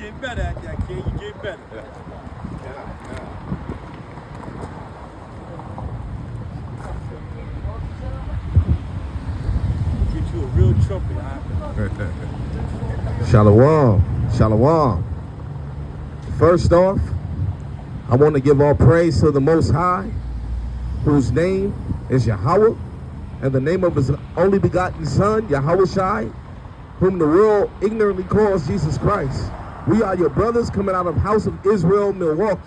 getting better at that, kid. You're getting better. Get you a real trumpet, huh? Shalom. Shalom. First off, I want to give all praise to the Most High, whose name is Yahweh, and the name of his only begotten Son, Yahushai, whom the world ignorantly calls Jesus Christ. We are your brothers coming out of House of Israel, Milwaukee.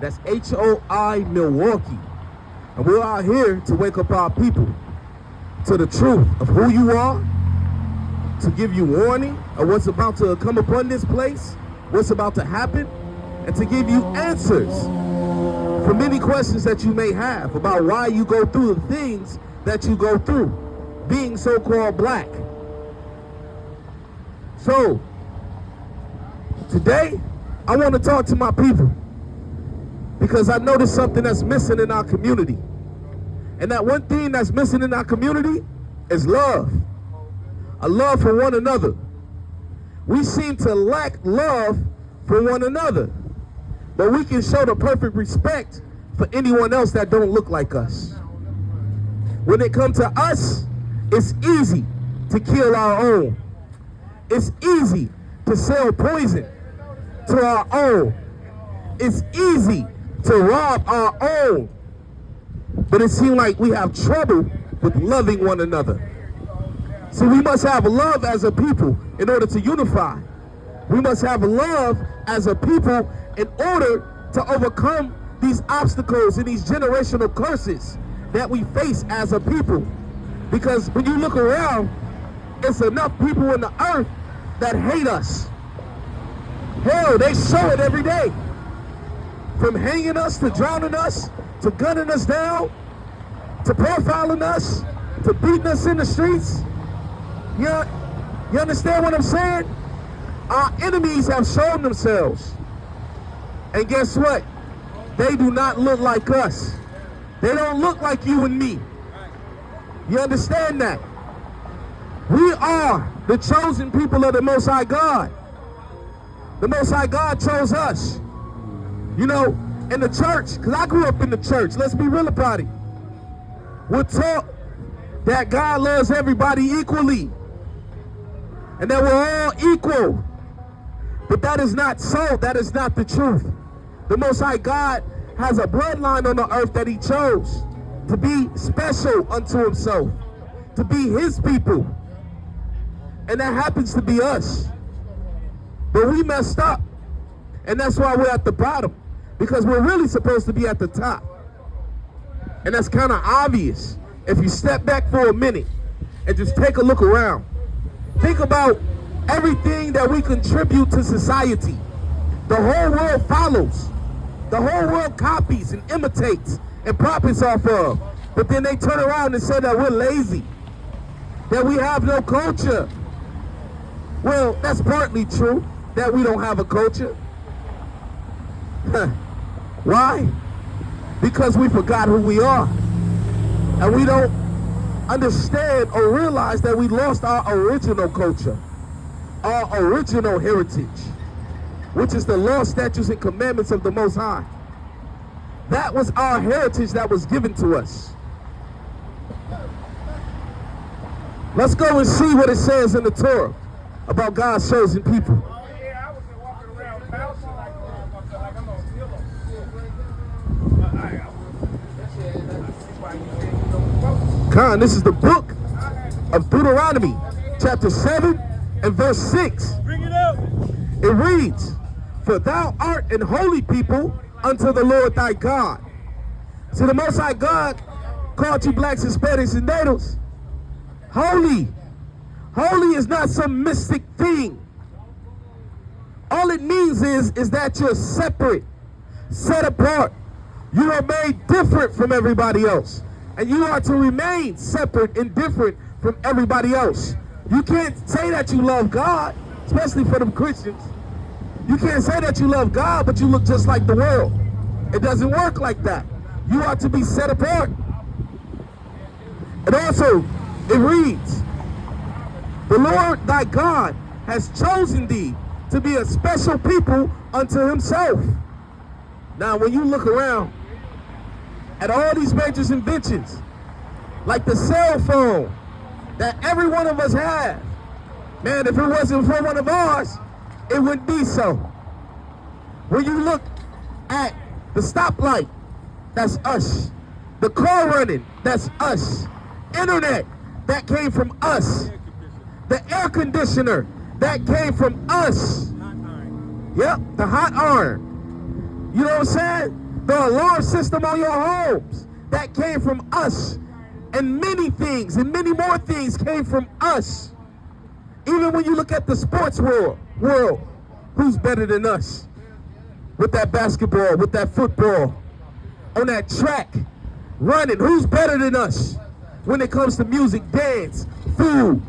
That's HOI Milwaukee. And we are here to wake up our people to the truth of who you are, to give you warning of what's about to come upon this place, what's about to happen, and to give you answers for many questions that you may have about why you go through the things that you go through, being so-called black. So, today, I want to talk to my people because I noticed something that's missing in our community. And that one thing that's missing in our community is love. A love for one another. We seem to lack love for one another. But we can show the perfect respect for anyone else that don't look like us. When it comes to us, it's easy to kill our own. It's easy to sell poison to our own. It's easy to rob our own. But it seems like we have trouble with loving one another. So we must have love as a people in order to unify. We must have love as a people in order to overcome these obstacles and these generational curses that we face as a people. Because when you look around, it's enough people on the earth that hate us. Hell, they show it every day. From hanging us, to drowning us, to gunning us down, to profiling us, to beating us in the streets. You understand what I'm saying? Our enemies have shown themselves. And guess what? They do not look like us. They don't look like you and me. You understand that? We are the chosen people of the Most High God. The Most High God chose us. You know, in the church, because I grew up in the church, let's be real about it. We're taught that God loves everybody equally. And that we're all equal. But that is not so. That is not the truth. The Most High God has a bloodline on the earth that he chose to be special unto himself, to be his people. And that happens to be us. But we messed up. And that's why we're at the bottom. Because we're really supposed to be at the top. And that's kind of obvious if you step back for a minute and just take a look around. Think about everything that we contribute to society. The whole world follows. The whole world copies and imitates and profits off of. But then they turn around and say that we're lazy, that we have no culture. Well, that's partly true, that we don't have a culture. Why? Because we forgot who we are. And we don't understand or realize that we lost our original culture, our original heritage, which is the law, statutes, and commandments of the Most High. That was our heritage that was given to us. Let's go and see what it says in the Torah about God's chosen people. Khan, this is the book of Deuteronomy, chapter 7 and verse 6. Bring it up. It reads, "For thou art an holy people unto the Lord thy God." So the Most High God called you blacks, Hispanics, and natives holy. Holy is not some mystic thing. All it means is that you're separate, set apart. You are made different from everybody else. And you are to remain separate and different from everybody else. You can't say that you love God, especially for them Christians. You can't say that you love God, but you look just like the world. It doesn't work like that. You are to be set apart. And also, it reads, "The Lord thy God has chosen thee to be a special people unto himself. Now, when you look around at all these major inventions, like the cell phone that every one of us have, man, if it wasn't for one of ours, it wouldn't be so. When you look at the stoplight, that's us. The car running, that's us. Internet, that came from us. The air conditioner, that came from us. Yep, the hot iron. You know what I'm saying? The alarm system on your homes, that came from us. And many things, and many more things came from us. Even when you look at the sports world, who's better than us? With that basketball, with that football, on that track, running, who's better than us? When it comes to music, dance, food,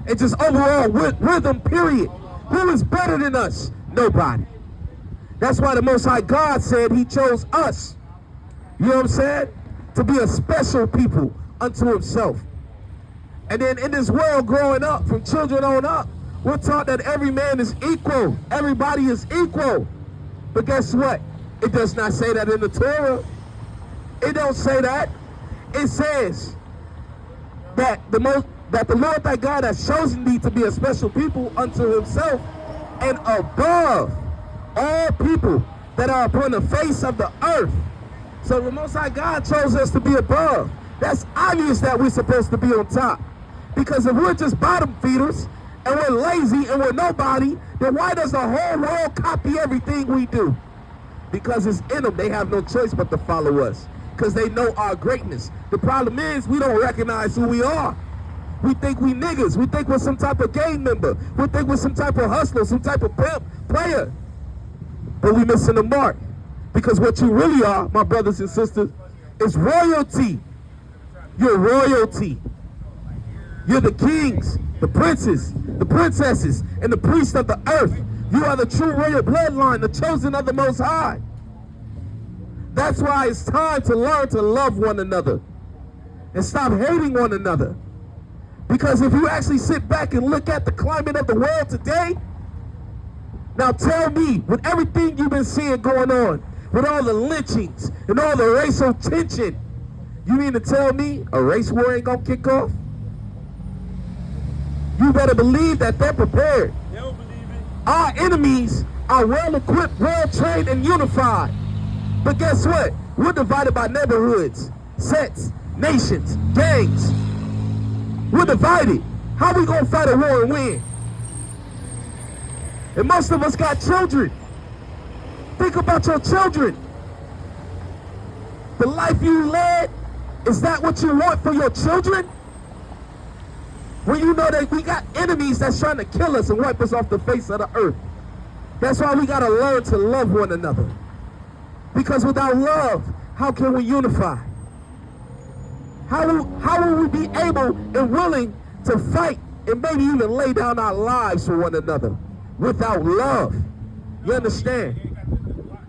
and just overall rhythm, period. Who is better than us? Nobody. That's why the Most High God said he chose us, you know what I'm saying, to be a special people unto himself. And then in this world growing up, from children on up, we're taught that every man is equal. Everybody is equal. But guess what? It does not say that in the Torah. It don't say that. It says that the Lord thy God has chosen thee to be a special people unto himself, and above all people that are upon the face of the earth. So the Most High God chose us to be above. That's obvious that we're supposed to be on top. Because if we're just bottom feeders, and we're lazy, and we're nobody, then why does the whole world copy everything we do? Because it's in them. They have no choice but to follow us, because they know our greatness. The problem is we don't recognize who we are. We think we niggas. We think we're some type of gang member. We think we're some type of hustler, some type of pimp, player. But we missing the mark. Because what you really are, my brothers and sisters, is royalty. You're royalty. You're the kings, the princes, the princesses, and the priests of the earth. You are the true royal bloodline, the chosen of the Most High. That's why it's time to learn to love one another and stop hating one another. Because if you actually sit back and look at the climate of the world today, now tell me, with everything you've been seeing going on, with all the lynchings and all the racial tension, you mean to tell me a race war ain't gonna kick off? You better believe that they're prepared. They don't believe it. Our enemies are well equipped, well trained, and unified. But guess what? We're divided by neighborhoods, sets, nations, gangs. We're divided. How we gonna fight a war and win? And most of us got children. Think about your children. The life you led, is that what you want for your children? When you know that we got enemies that's trying to kill us and wipe us off the face of the earth. That's why we gotta learn to love one another. Because without love, how can we unify? How will we be able and willing to fight and maybe even lay down our lives for one another without love? You understand?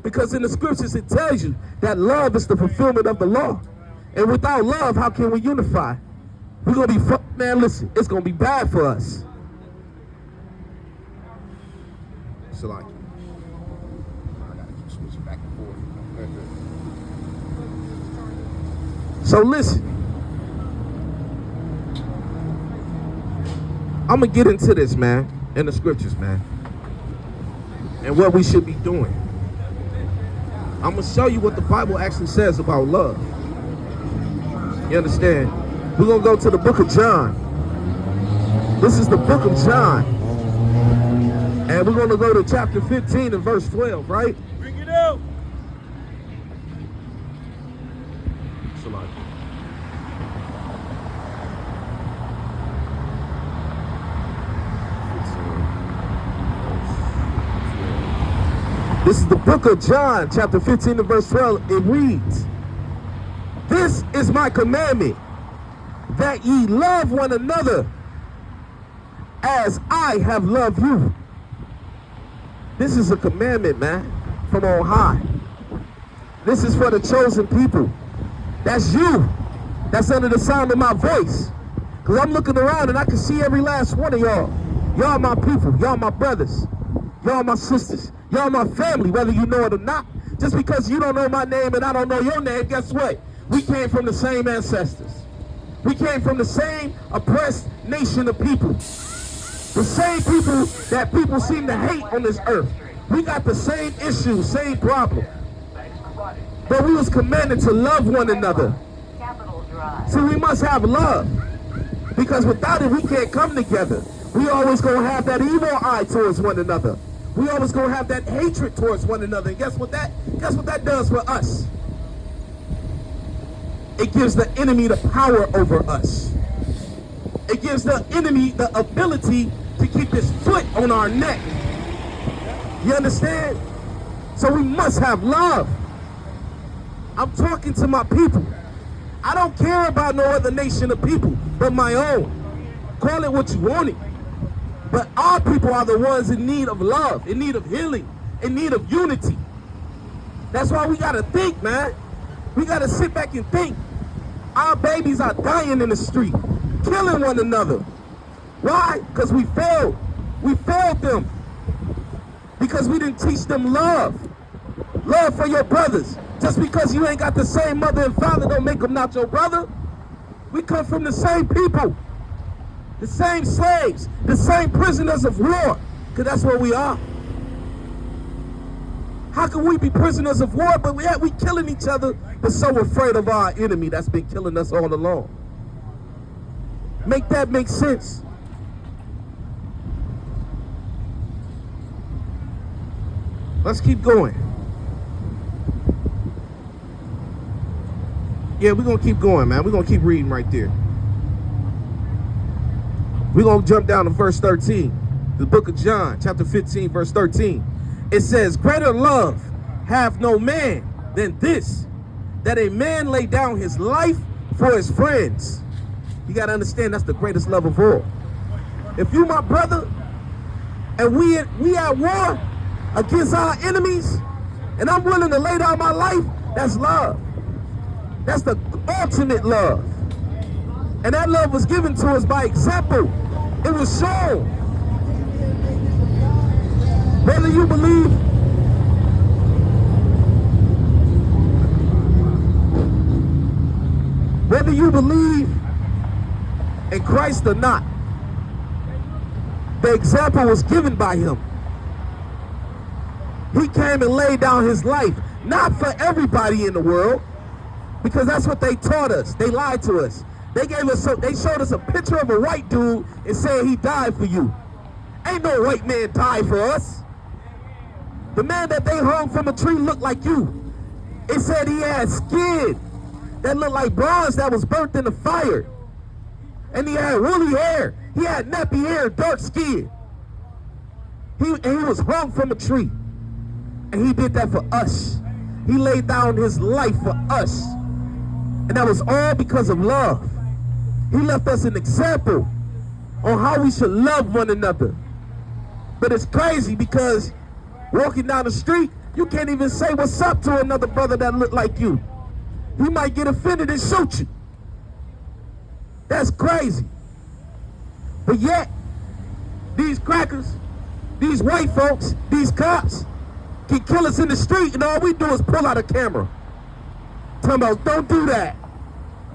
Because in the scriptures it tells you that love is the fulfillment of the law. And without love, how can we unify? We're going to be, man, listen, it's going to be bad for us. Salaki. I got to keep switching back and forth. So listen. I'm going to get into this, man, in the scriptures, man, and what we should be doing. I'm going to show you what the Bible actually says about love. You understand? We're going to go to the book of John. This is the book of John. And we're going to go to chapter 15 and verse 12, right? Bring it out. This is the book of John, chapter 15 and verse 12. It reads, "This is my commandment, that ye love one another as I have loved you." This is a commandment, man, from on high. This is for the chosen people. That's you. That's under the sound of my voice. Because I'm looking around and I can see every last one of y'all. Y'all my people. Y'all my brothers. Y'all my sisters. Y'all my family, whether you know it or not. Just because you don't know my name and I don't know your name, guess what? We came from the same ancestors. We came from the same oppressed nation of people. The same people that people seem to hate on this earth. We got the same issues, same problem. But we was commanded to love one another. So we must have love. Because without it, we can't come together. We always gonna have that evil eye towards one another. We always gonna have that hatred towards one another. And guess what that does for us? It gives the enemy the power over us. It gives the enemy the ability to keep his foot on our neck. You understand? So we must have love. I'm talking to my people. I don't care about no other nation of people but my own. Call it what you want it. But our people are the ones in need of love, in need of healing, in need of unity. That's why we gotta think, man. We gotta sit back and think. Our babies are dying in the street, killing one another. Why? Because we failed. We failed them. Because we didn't teach them love. Love for your brothers. Just because you ain't got the same mother and father don't make them not your brother. We come from the same people. The same slaves. The same prisoners of war. Because that's what we are. How can we be prisoners of war, but we killing each other, but so afraid of our enemy that's been killing us all along? Make that make sense. Let's keep going. Yeah, we're going to keep going, man. We're going to keep reading right there. We're going to jump down to verse 13. The book of John, chapter 15, verse 13. It says, greater love hath no man than this, that a man lay down his life for his friends. You got to understand that's the greatest love of all. If you my brother, and we at war against our enemies, and I'm willing to lay down my life, that's love. That's the ultimate love. And that love was given to us by example. It was shown. Whether you believe in Christ or not, the example was given by him. He came and laid down his life, not for everybody in the world, because that's what they taught us. They lied to us. They showed us a picture of a white dude and said he died for you. Ain't no white man died for us. The man that they hung from a tree looked like you. It said he had skin that looked like bronze that was burnt in the fire. And he had woolly hair. He had nappy hair, dark skin. He was hung from a tree. And he did that for us. He laid down his life for us. And that was all because of love. He left us an example on how we should love one another. But it's crazy because walking down the street, you can't even say what's up to another brother that look like you. He might get offended and shoot you. That's crazy. But yet, these crackers, these white folks, these cops can kill us in the street, and all we do is pull out a camera. Talking about, don't do that.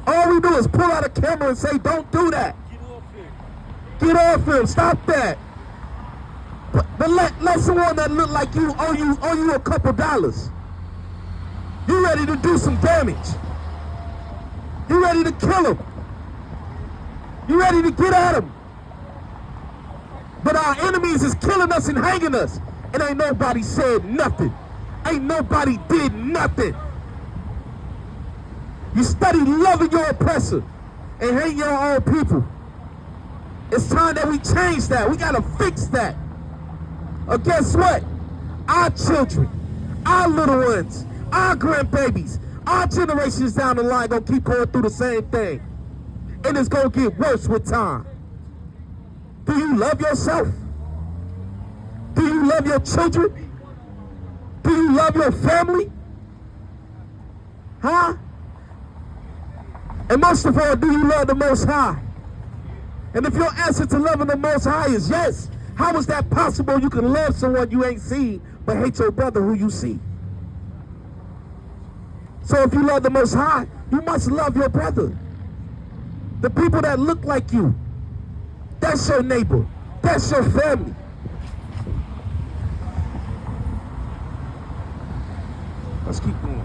All we do is pull out a camera and say, don't do that. Get off him. Stop that. But let someone that look like you owe you a couple dollars. You ready to do some damage. You ready to kill him. You ready to get at him. But our enemies is killing us and hanging us. And ain't nobody said nothing. Ain't nobody did nothing. You study loving your oppressor and hate your own people. It's time that we change that. We gotta fix that. Or guess what? Our children, our little ones, our grandbabies, our generations down the line gonna keep going through the same thing. And it's gonna get worse with time. Do you love yourself? Do you love your children? Do you love your family? Huh? And most of all, do you love the Most High? And if your answer to loving the Most High is yes, How is that possible? You can love someone you ain't seen, but hate your brother who you see. So if you love the Most High, you must love your brother. The people that look like you, that's your neighbor. That's your family. Let's keep going.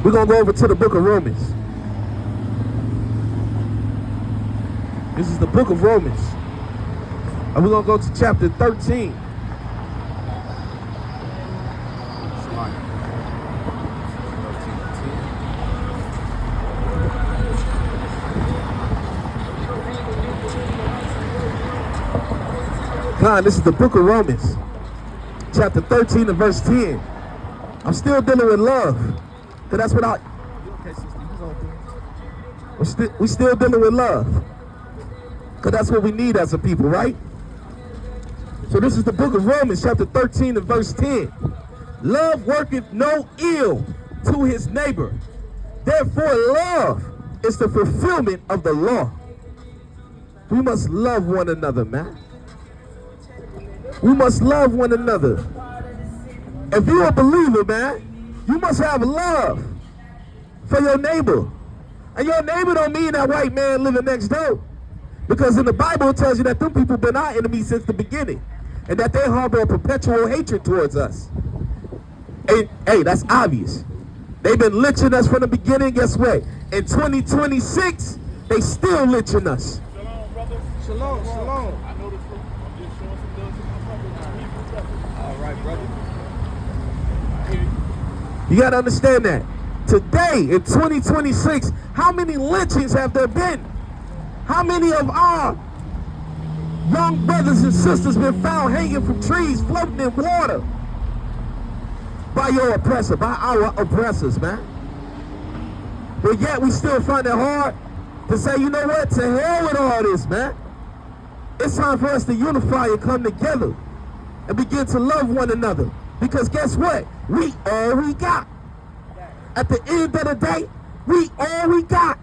We're going to go over to the book of Romans. This is the book of Romans. And we're going to go to chapter 13. God, this is the book of Romans, chapter 13 and verse 10. I'm still dealing with love, because that's what we still dealing with love, because that's what we need as a people, right? So this is the book of Romans, chapter 13 and verse 10. Love worketh no ill to his neighbor. Therefore, love is the fulfillment of the law. We must love one another, man. We must love one another. If you're a believer, man, you must have love for your neighbor. And your neighbor don't mean that white man living next door. Because in the Bible it tells you that them people been our enemies since the beginning. And that they harbor a perpetual hatred towards us. And, hey, that's obvious. They've been lynching us from the beginning. Guess what? In 2026, they still lynching us. Shalom, brother. Shalom, shalom. I know the truth. I'm just showing some love to my brother. All right, brother. I hear you. You got to understand that. Today, in 2026, how many lynchings have there been? How many of our young brothers and sisters been found hanging from trees, floating in water? By your oppressor, by our oppressors, man. But yet we still find it hard to say, you know what, to hell with all this, man. It's time for us to unify and come together and begin to love one another. Because guess what? We all we got. At the end of the day, we all we got.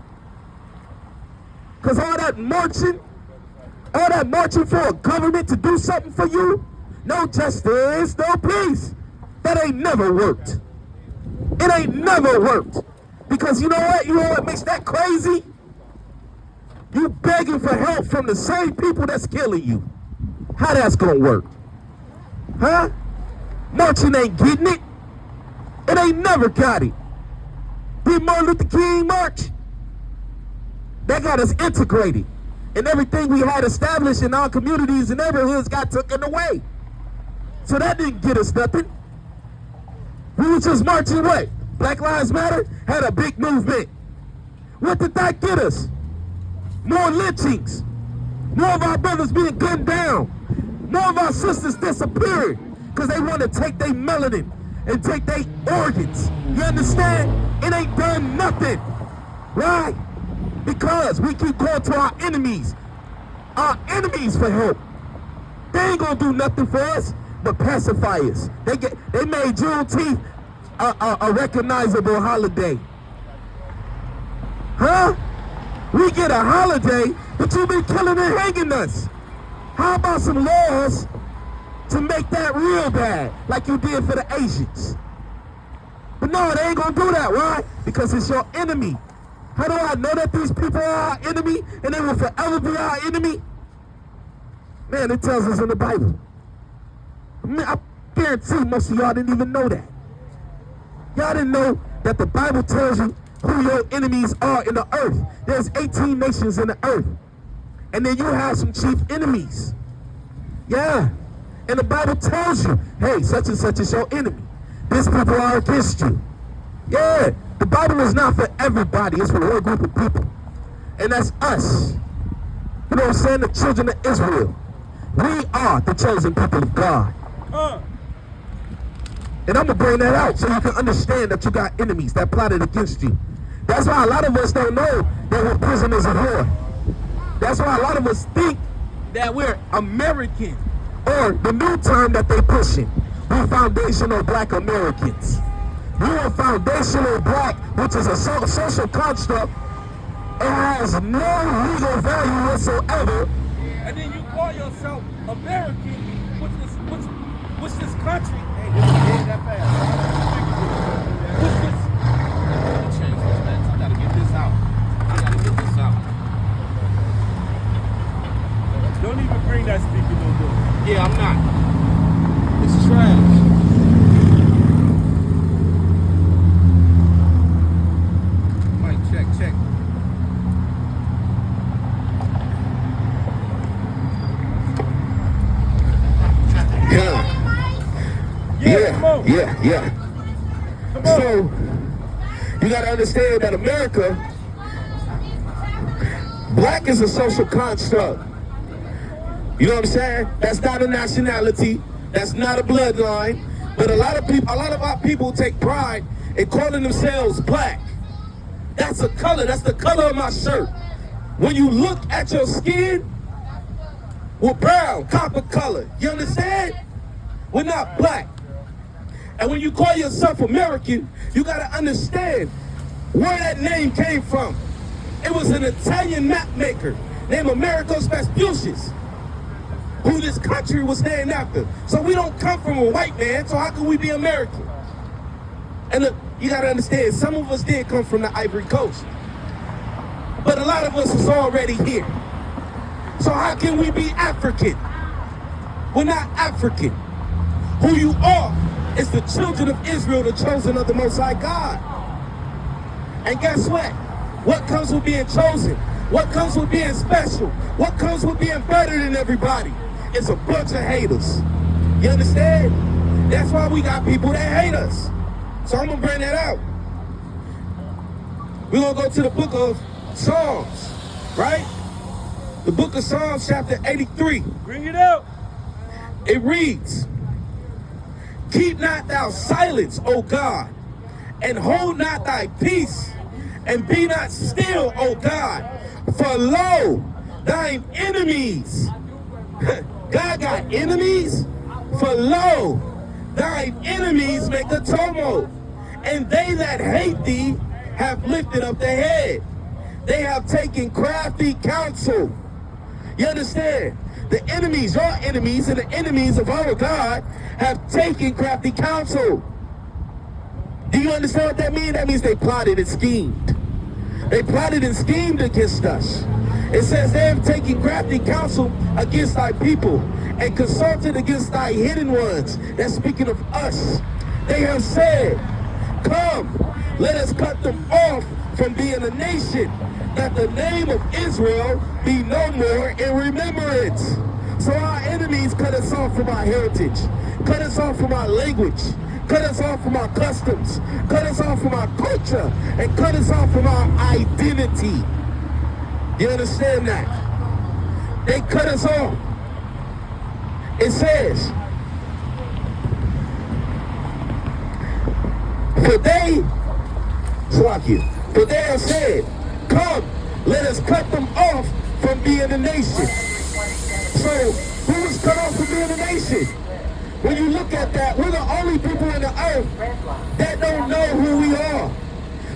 Because all that marching for a government to do something for you, no justice, no peace. That ain't never worked. It ain't never worked. Because you know what? You know what makes that crazy? You begging for help from the same people that's killing you. How that's gonna work? Huh? Marching ain't getting it. It ain't never got it. Did Martin Luther King march? That got us integrated. And everything we had established in our communities and neighborhoods got taken away. So that didn't get us nothing. We were just marching what? Black Lives Matter had a big movement. What did that get us? More lynchings. More of our brothers being gunned down. More of our sisters disappearing because they want to take their melanin and take their organs. You understand? It ain't done nothing. Right? Because we keep going to our enemies for help. They ain't gonna do nothing for us but pacify us. They made Juneteenth a recognizable holiday. Huh? We get a holiday, but you've been killing and hanging us. How about some laws to make that real bad, like you did for the Asians? But no, they ain't gonna do that. Why? Because it's your enemy. How do I know that these people are our enemy and they will forever be our enemy? Man, it tells us in the Bible. Man, I guarantee most of y'all didn't even know that. Y'all didn't know that the Bible tells you who your enemies are in the earth. There's 18 nations in the earth. And then you have some chief enemies. Yeah. And the Bible tells you, hey, such and such is your enemy. These people are against you. Yeah. The Bible is not for everybody. It's for one group of people. And that's us. You know what I'm saying? The children of Israel. We are the chosen people of God. And I'm going to bring that out so you can understand that you got enemies that plotted against you. That's why a lot of us don't know that we're prisoners of war. That's why a lot of us think that we're American, or the new term that they pushing, we're foundational black Americans. You're a foundational black, which is a social construct It has no legal value whatsoever. And then you call yourself American, which this country. Hey, this is getting that fast. Which this. Let me change this, man. I gotta get this out. Don't even bring that speaker no more. Yeah, I'm not. It's trash. Mic check. Yeah. So, you gotta understand that America, black is a social construct. You know what I'm saying? That's not a nationality. That's not a bloodline. But a lot of our people take pride in calling themselves black. That's a color. That's the color of my shirt. When you look at your skin, we're brown, copper color. You understand? We're not black. And when you call yourself American, you gotta understand where that name came from. It was an Italian map maker named Amerigo Vespucius, who this country was named after. So we don't come from a white man, so how can we be American? And look, you gotta understand, some of us did come from the Ivory Coast, but a lot of us is already here. So how can we be African? We're not African. Who you are is the children of Israel, the chosen of the Most High God. And guess what? What comes with being chosen? What comes with being special? What comes with being better than everybody? It's a bunch of haters. You understand? That's why we got people that hate us. So I'm gonna bring that out. We're gonna go to the book of Psalms, right? The book of Psalms, chapter 83. Bring it out. It reads, "Keep not thou silence, O God, and hold not thy peace, and be not still, O God, for lo, thine enemies," God got enemies? "For lo, thine enemies make a tumult, and they that hate thee have lifted up their head. They have taken crafty counsel." You understand? The enemies, your enemies, and the enemies of our God have taken crafty counsel. Do you understand what that means? That means they plotted and schemed. They plotted and schemed against us. It says they have taken crafty counsel against thy people and consulted against thy hidden ones. That's speaking of us. They have said, "Come, let us cut them off from being a nation, that the name of Israel be no more in remembrance." So our enemies cut us off from our heritage, cut us off from our language, cut us off from our customs, cut us off from our culture, and cut us off from our identity. You understand that? They cut us off. It says, for they have said, "Come, let us cut them off from being a nation." So, who was cut off from being a nation? When you look at that, we're the only people on the earth that don't know who we are.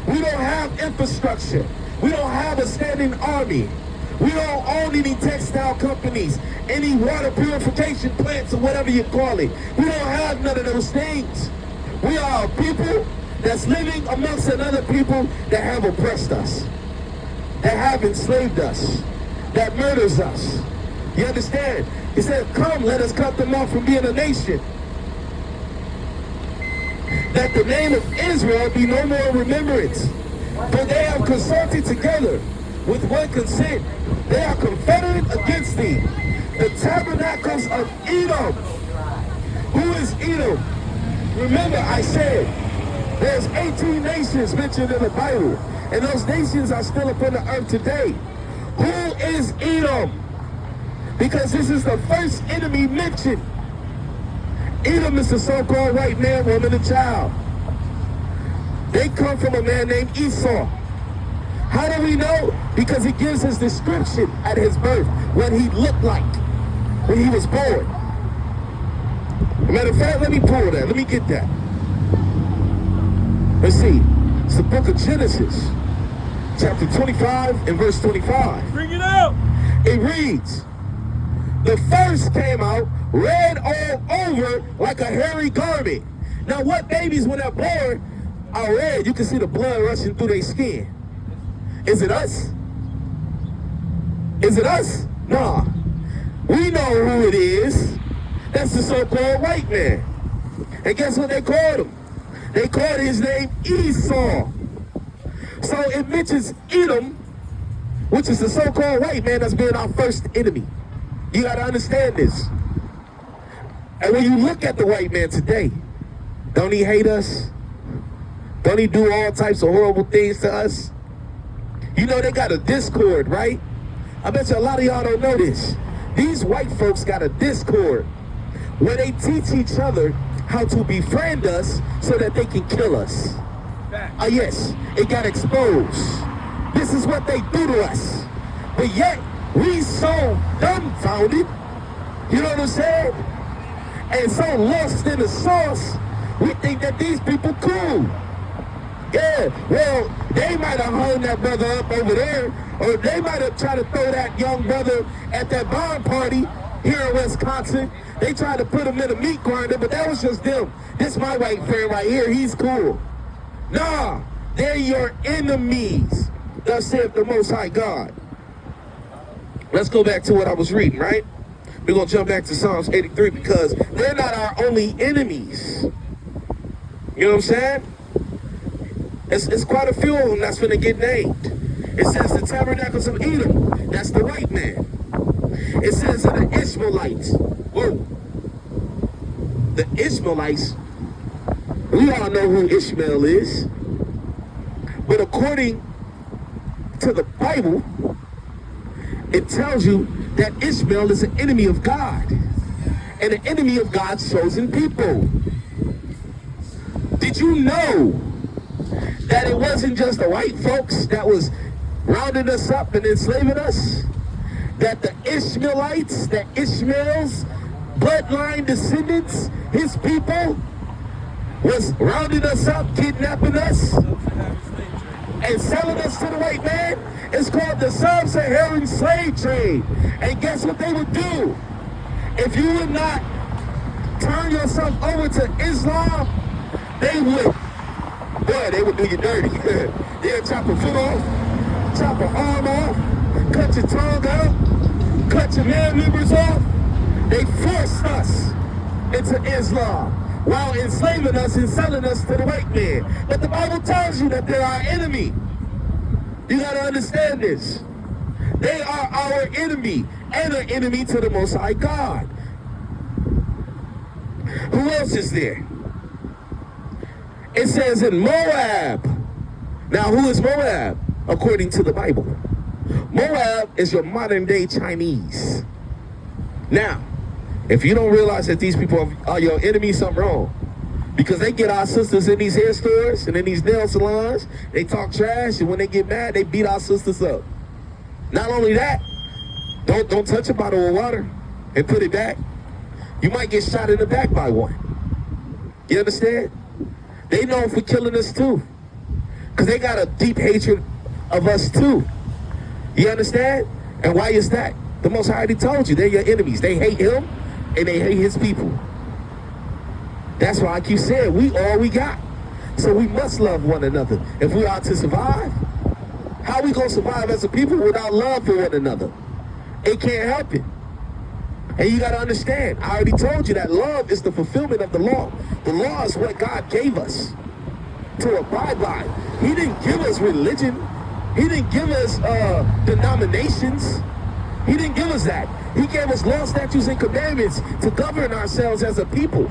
We don't have infrastructure. We don't have a standing army. We don't own any textile companies, any water purification plants, or whatever you call it. We don't have none of those things. We are a people that's living amongst another people that have oppressed us, that have enslaved us, that murders us. You understand? He said, "Come, let us cut them off from being a nation, that the name of Israel be no more in remembrance. For they have consulted together with one consent. They are confederate against thee. The tabernacles of Edom." Who is Edom? Remember, I said there's 18 nations mentioned in the Bible, and those nations are still upon the earth today. Who is Edom? Because this is the first enemy mentioned. Edom is the so-called white man, woman, and child. They come from a man named Esau. How do we know? Because he gives his description at his birth, what he looked like when he was born. Matter of fact, let me pull that. Let me get that. Let's see. It's the book of Genesis, chapter 25 and verse 25. Bring it out. It reads, the first came out red all over like a hairy garment. Now what babies when they're born are red, you can see the blood rushing through their skin. Is it us? Is it us? Nah. We know who it is. That's the so-called white man. And guess what they called him? They called his name Esau. So it mentions Edom, which is the so-called white man that's been our first enemy. You gotta understand this. And when you look at the white man today, don't he hate us? Don't he do all types of horrible things to us? You know they got a Discord, right? I bet you a lot of y'all don't know this. These white folks got a Discord where they teach each other how to befriend us so that they can kill us. Yes, it got exposed. This is what they do to us. But yet, we so dumbfounded, you know what I'm saying? And so lost in the sauce, we think that these people cool. Yeah, well, they might have hung that brother up over there, or they might have tried to throw that young brother at that barn party here in Wisconsin. They tried to put him in a meat grinder, but that was just them. This my white friend right here, he's cool. Nah, they're your enemies. Thus saith the Most High God. Let's go back to what I was reading, right? We're going to jump back to Psalms 83 because they're not our only enemies. You know what I'm saying? It's quite a few of them that's going to get named. It says the tabernacles of Edom, that's the white man. It says that the Ishmaelites, whoa, the Ishmaelites, we all know who Ishmael is. But according to the Bible, it tells you that Ishmael is an enemy of God and an enemy of God's chosen people. Did you know that it wasn't just the white folks that was rounding us up and enslaving us? That the Ishmaelites, that Ishmael's bloodline descendants, his people, was rounding us up, kidnapping us, and selling us to the white man? It's called the sub-Saharan slave trade. And guess what they would do? If you would not turn yourself over to Islam, they would do you dirty. They'll chop a foot off, chop an arm off, cut your tongue out, cut your man members off. They forced us into Islam while enslaving us and selling us to the white man. But the Bible tells you that they're our enemy. You gotta understand this. They are our enemy and an enemy to the Most High God. Who else is there? It says in Moab. Now, who is Moab? According to the Bible, Moab is your modern day Chinese. Now, if you don't realize that these people are your enemies, something wrong. Because they get our sisters in these hair stores and in these nail salons, they talk trash, and when they get mad, they beat our sisters up. Not only that, don't touch a bottle of water and put it back. You might get shot in the back by one. You understand? They known for killing us too. Because they got a deep hatred of us too. You understand? And why is that? The Most High already told you, they're your enemies. They hate him and they hate his people. That's why I keep saying, we all we got. So we must love one another. If we are to survive, how we gonna survive as a people without love for one another? It can't happen. And you gotta understand, I already told you that love is the fulfillment of the law. The law is what God gave us to abide by. He didn't give us religion. He didn't give us denominations. He didn't give us that. He gave us law, statutes, and commandments to govern ourselves as a people.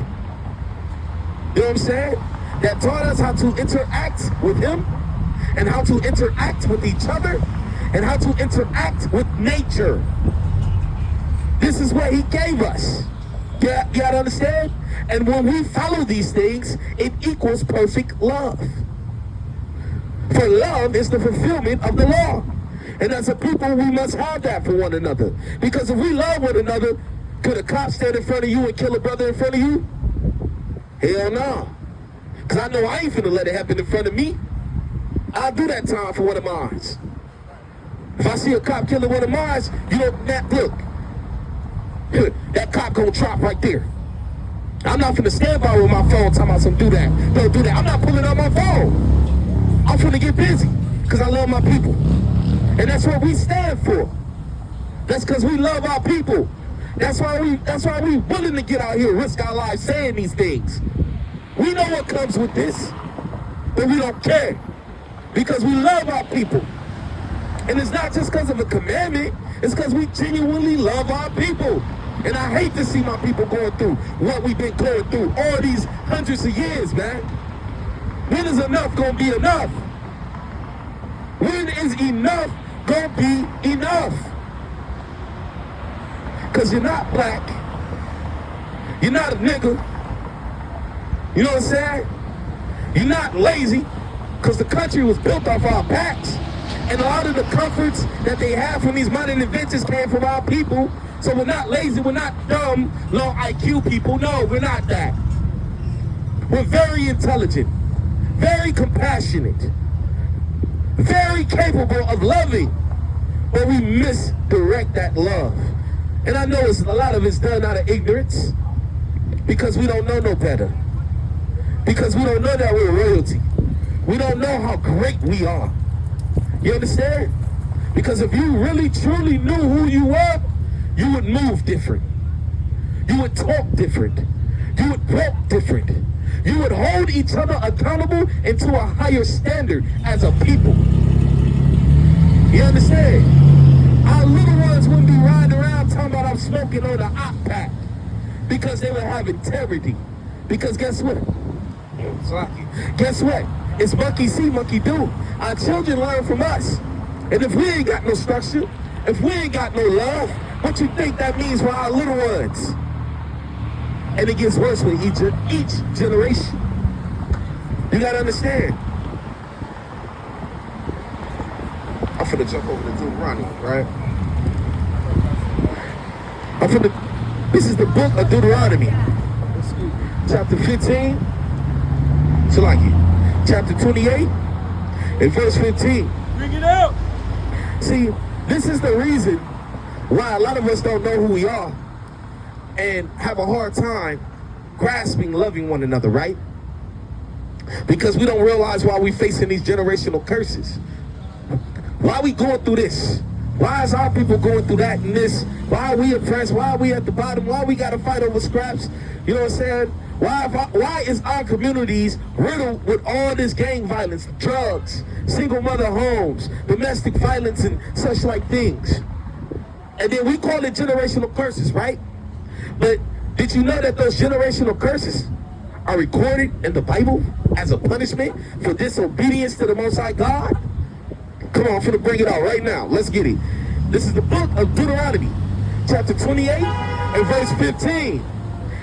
You know what I'm saying? That taught us how to interact with him and how to interact with each other and how to interact with nature. This is what he gave us. You gotta understand? And when we follow these things, it equals perfect love. For love is the fulfillment of the law. And as a people, we must have that for one another. Because if we love one another, could a cop stand in front of you and kill a brother in front of you? Hell no. Because I know I ain't finna let it happen in front of me. I'll do that time for one of mine. If I see a cop killing one of mine, you know, look, that cop gonna drop right there. I'm not finna stand by with my phone talking about some do that. Don't do that. I'm not pulling out my phone. I'm finna get busy because I love my people. And that's what we stand for. That's because we love our people. That's why we willing to get out here, risk our lives saying these things. We know what comes with this, but we don't care because we love our people. And it's not just because of a commandment, it's because we genuinely love our people. And I hate to see my people going through what we've been going through all these hundreds of years, man. When is enough gonna be enough? When is enough gonna be enough? Because you're not black, you're not a nigga, you know what I'm saying? You're not lazy, because the country was built off our backs. And a lot of the comforts that they have from these modern inventions came from our people. So we're not lazy, we're not dumb, low IQ people. No, we're not that. We're very intelligent, very compassionate, very capable of loving, but we misdirect that love. And I know a lot of it's done out of ignorance, because we don't know no better. Because we don't know that we're royalty. We don't know how great we are. You understand? Because if you really truly knew who you were, you would move different. You would talk different. You would walk different. You would hold each other accountable into a higher standard as a people. You understand? Our little ones wouldn't be riding around talking about I'm smoking on the op pack, because they would have integrity. Because guess what? Guess what? It's monkey see, monkey do. Our children learn from us. And if we ain't got no structure, if we ain't got no love, what you think that means for our little ones? And it gets worse with each generation. You gotta understand. I'm finna jump over to Deuteronomy, right? This is the book of Deuteronomy. Chapter 15. Chapter 28 and verse 15. Bring it out. See, this is the reason why a lot of us don't know who we are and have a hard time grasping loving one another, right? Because we don't realize why we're facing these generational curses. Why are we going through this? Why is our people going through that and this? Why are we oppressed? Why are we at the bottom? Why we got to fight over scraps? You know what I'm saying? Why is our communities riddled with all this gang violence, drugs, single mother homes, domestic violence, and such like things? And then we call it generational curses, right? But did you know that those generational curses are recorded in the Bible as a punishment for disobedience to the Most High God? Come on, I'm finna bring it out right now. Let's get it. This is the book of Deuteronomy, chapter 28 and verse 15.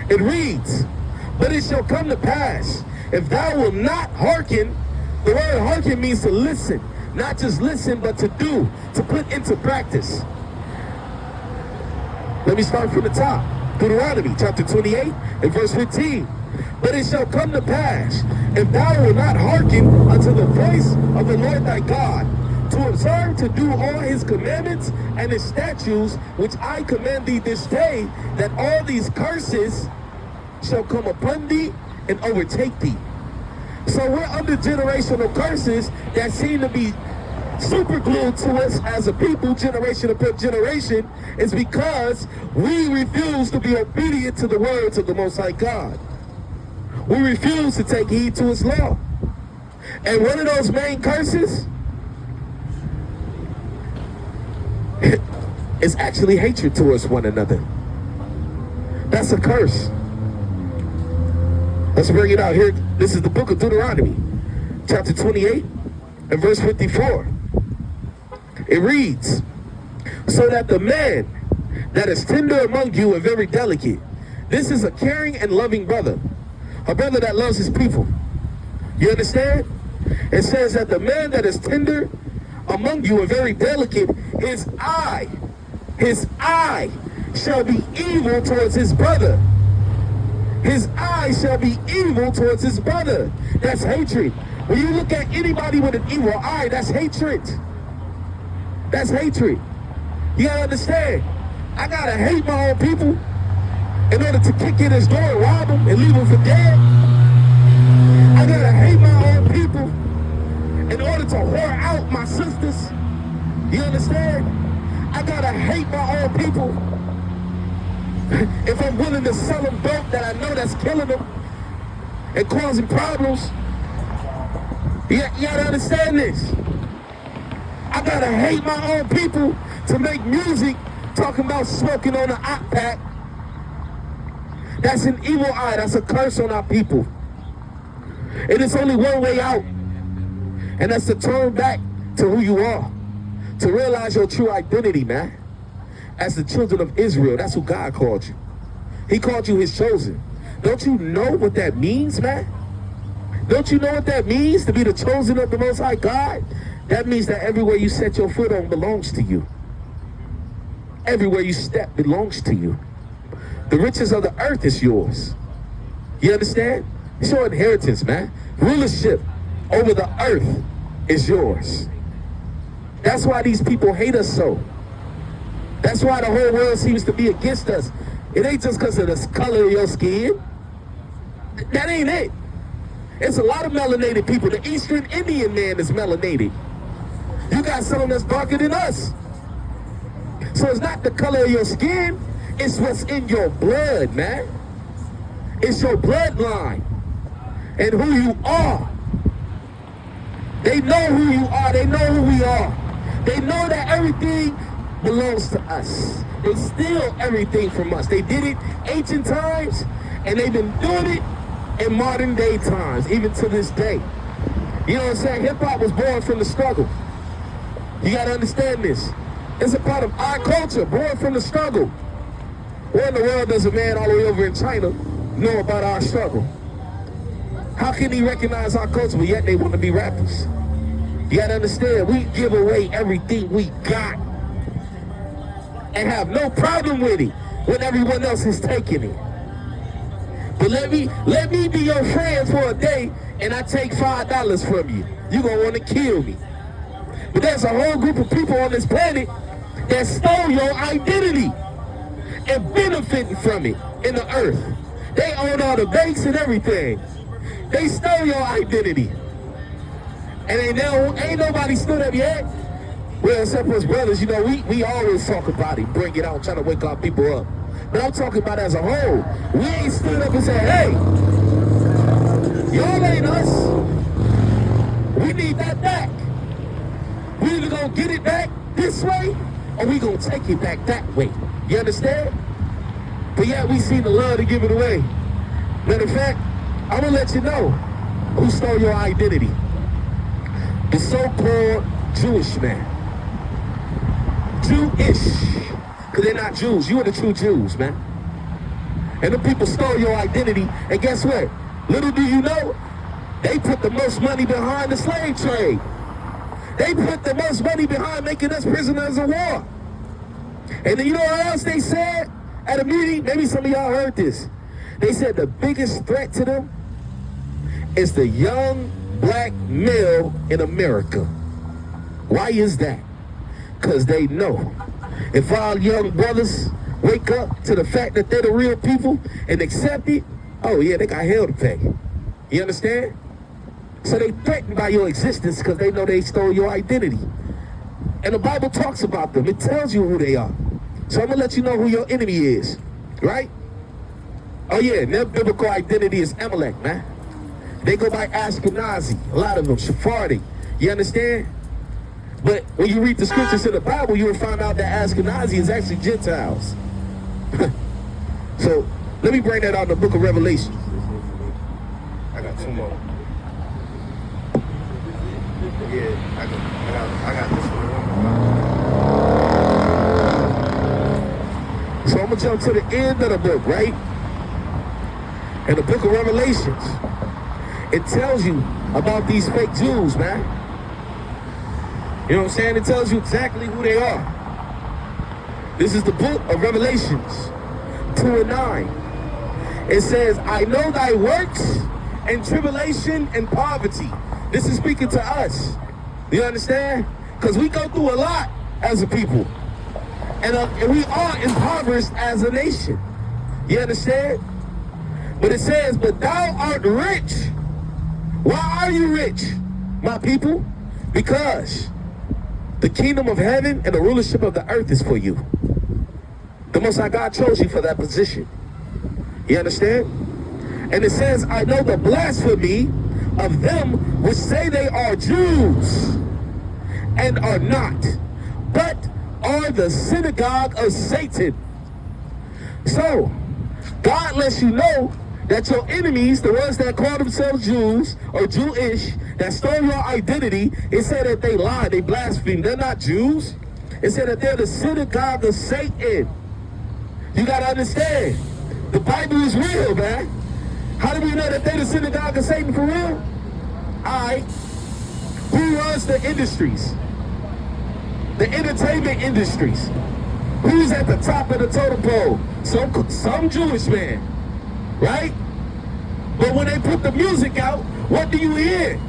It reads, "But it shall come to pass, if thou wilt not hearken," the word hearken means to listen, not just listen, but to do, to put into practice. Let me start from the top. Deuteronomy chapter 28 and verse 15. "But it shall come to pass, if thou wilt not hearken unto the voice of the Lord thy God, to observe to do all his commandments and his statutes, which I command thee this day, that all these curses shall come upon thee and overtake thee." So we're under generational curses that seem to be super glued to us as a people, generation upon generation, is because we refuse to be obedient to the words of the Most High God. We refuse to take heed to his law. And one of those main curses is actually hatred towards one another. That's a curse. Let's bring it out here. This is the book of Deuteronomy, chapter 28 and verse 54. It reads, "So that the man that is tender among you and very delicate," this is a caring and loving brother, a brother that loves his people. You understand? It says that the man that is tender among you and very delicate, his eye shall be evil towards his brother. His eye shall be evil towards his brother. That's hatred. When you look at anybody with an evil eye, that's hatred. That's hatred. You gotta understand, I gotta hate my own people in order to kick in his door and rob him and leave him for dead. I gotta hate my own people in order to whore out my sisters. You understand? I gotta hate my own people if I'm willing to sell them dope that I know that's killing them and causing problems. You gotta understand this. I gotta hate my own people to make music talking about smoking on an op pack. That's an evil eye. That's a curse on our people. And it's only one way out. And that's to turn back to who you are. To realize your true identity, man. As the children of Israel, that's who God called you. He called you his chosen. Don't you know what that means, man? Don't you know what that means to be the chosen of the Most High God? That means that everywhere you set your foot on belongs to you. Everywhere you step belongs to you. The riches of the earth is yours. You understand? It's your inheritance, man. Rulership over the earth is yours. That's why these people hate us so. That's why the whole world seems to be against us. It ain't just because of the color of your skin. That ain't it. It's a lot of melanated people. The Eastern Indian man is melanated. You got someone that's darker than us. So it's not the color of your skin. It's what's in your blood, man. It's your bloodline and who you are. They know who you are. They know who we are. They know that everything belongs to us. They steal everything from us. They did it ancient times, and they've been doing it in modern day times, even to this day. You know what I'm saying? Hip-hop was born from the struggle. You got to understand this. It's a part of our culture, born from the struggle. Where in the world does a man all the way over in China know about our struggle? How can he recognize our culture, but yet they want to be rappers? You got to understand, we give away everything we got and have no problem with it when everyone else is taking it. But let me be your friend for a day and I take $5 from you. You're going to want to kill me. But there's a whole group of people on this planet that stole your identity and benefiting from it in the earth. They own all the banks and everything. They stole your identity. And ain't nobody stood up yet. Well, except for us brothers, you know, we always talk about it, bring it out, try to wake our people up. But I'm talking about as a whole. We ain't stood up and said, hey, y'all ain't us. We need that back. We either gonna get it back this way or we gonna take it back that way. You understand? But yeah, we seen the love to give it away. Matter of fact, I'm gonna let you know who stole your identity. The so-called Jewish man. Jewish. Because they're not Jews. You are the true Jews, man. And the people stole your identity. And guess what? Little do you know, they put the most money behind the slave trade. They put the most money behind making us prisoners of war. And then you know what else they said at a meeting? Maybe some of y'all heard this. They said the biggest threat to them is the young black male in America. Why is that? Because they know if our young brothers wake up to the fact that they're the real people and accept it, oh yeah, they got hell to pay. You understand? So they threatened by your existence because they know they stole your identity. And the Bible talks about them. It tells you who they are. So I'm going to let you know who your enemy is. Right? Oh yeah, their biblical identity is Amalek, man. They go by Ashkenazi. A lot of them, Sephardi. You understand? But when you read the scriptures in the Bible, you will find out that Ashkenazi is actually Gentiles. So let me bring that out in the book of Revelation. I got two more. Yeah, I got this one. So I'm going to jump to the end of the book, right? In the book of Revelations, it tells you about these fake Jews, man. You know what I'm saying? It tells you exactly who they are. This is the book of Revelations 2 and 9. It says, I know thy works and tribulation and poverty. This is speaking to us. You understand? Because we go through a lot as a people. And we are impoverished as a nation. You understand? But it says, but thou art rich. Why are you rich, my people? Because the kingdom of heaven and the rulership of the earth is for you. The Most High God chose you for that position. You understand? And it says, I know the blasphemy of them which say they are Jews and are not, but are the synagogue of Satan. So, God lets you know that your enemies, the ones that call themselves Jews or Jewish, that stole your identity, it said that they lie, they blaspheme. They're not Jews. It said that they're the synagogue of Satan. You got to understand, the Bible is real, man. How do we know that they're the synagogue of Satan for real? All right. Who runs the industries? The entertainment industries. Who's at the top of the totem pole? Some Jewish man, right? But when they put the music out, what do you hear?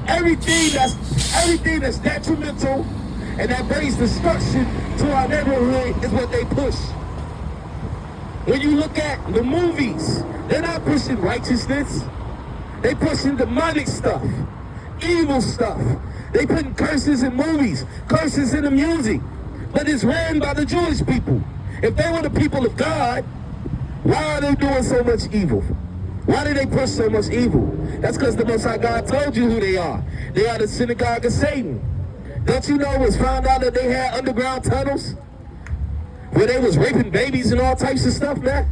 Everything that's detrimental and that brings destruction to our neighborhood is what they push. When you look at the movies, they're not pushing righteousness. They pushing demonic stuff, evil stuff. They putting curses in movies, curses in the music. But it's ran by the Jewish people. If they were the people of God, why are they doing so much evil? Why do they push so much evil? That's because the Most High God told you who they are. They are the synagogue of Satan. Don't you know it was found out that they had underground tunnels where they was raping babies and all types of stuff, man?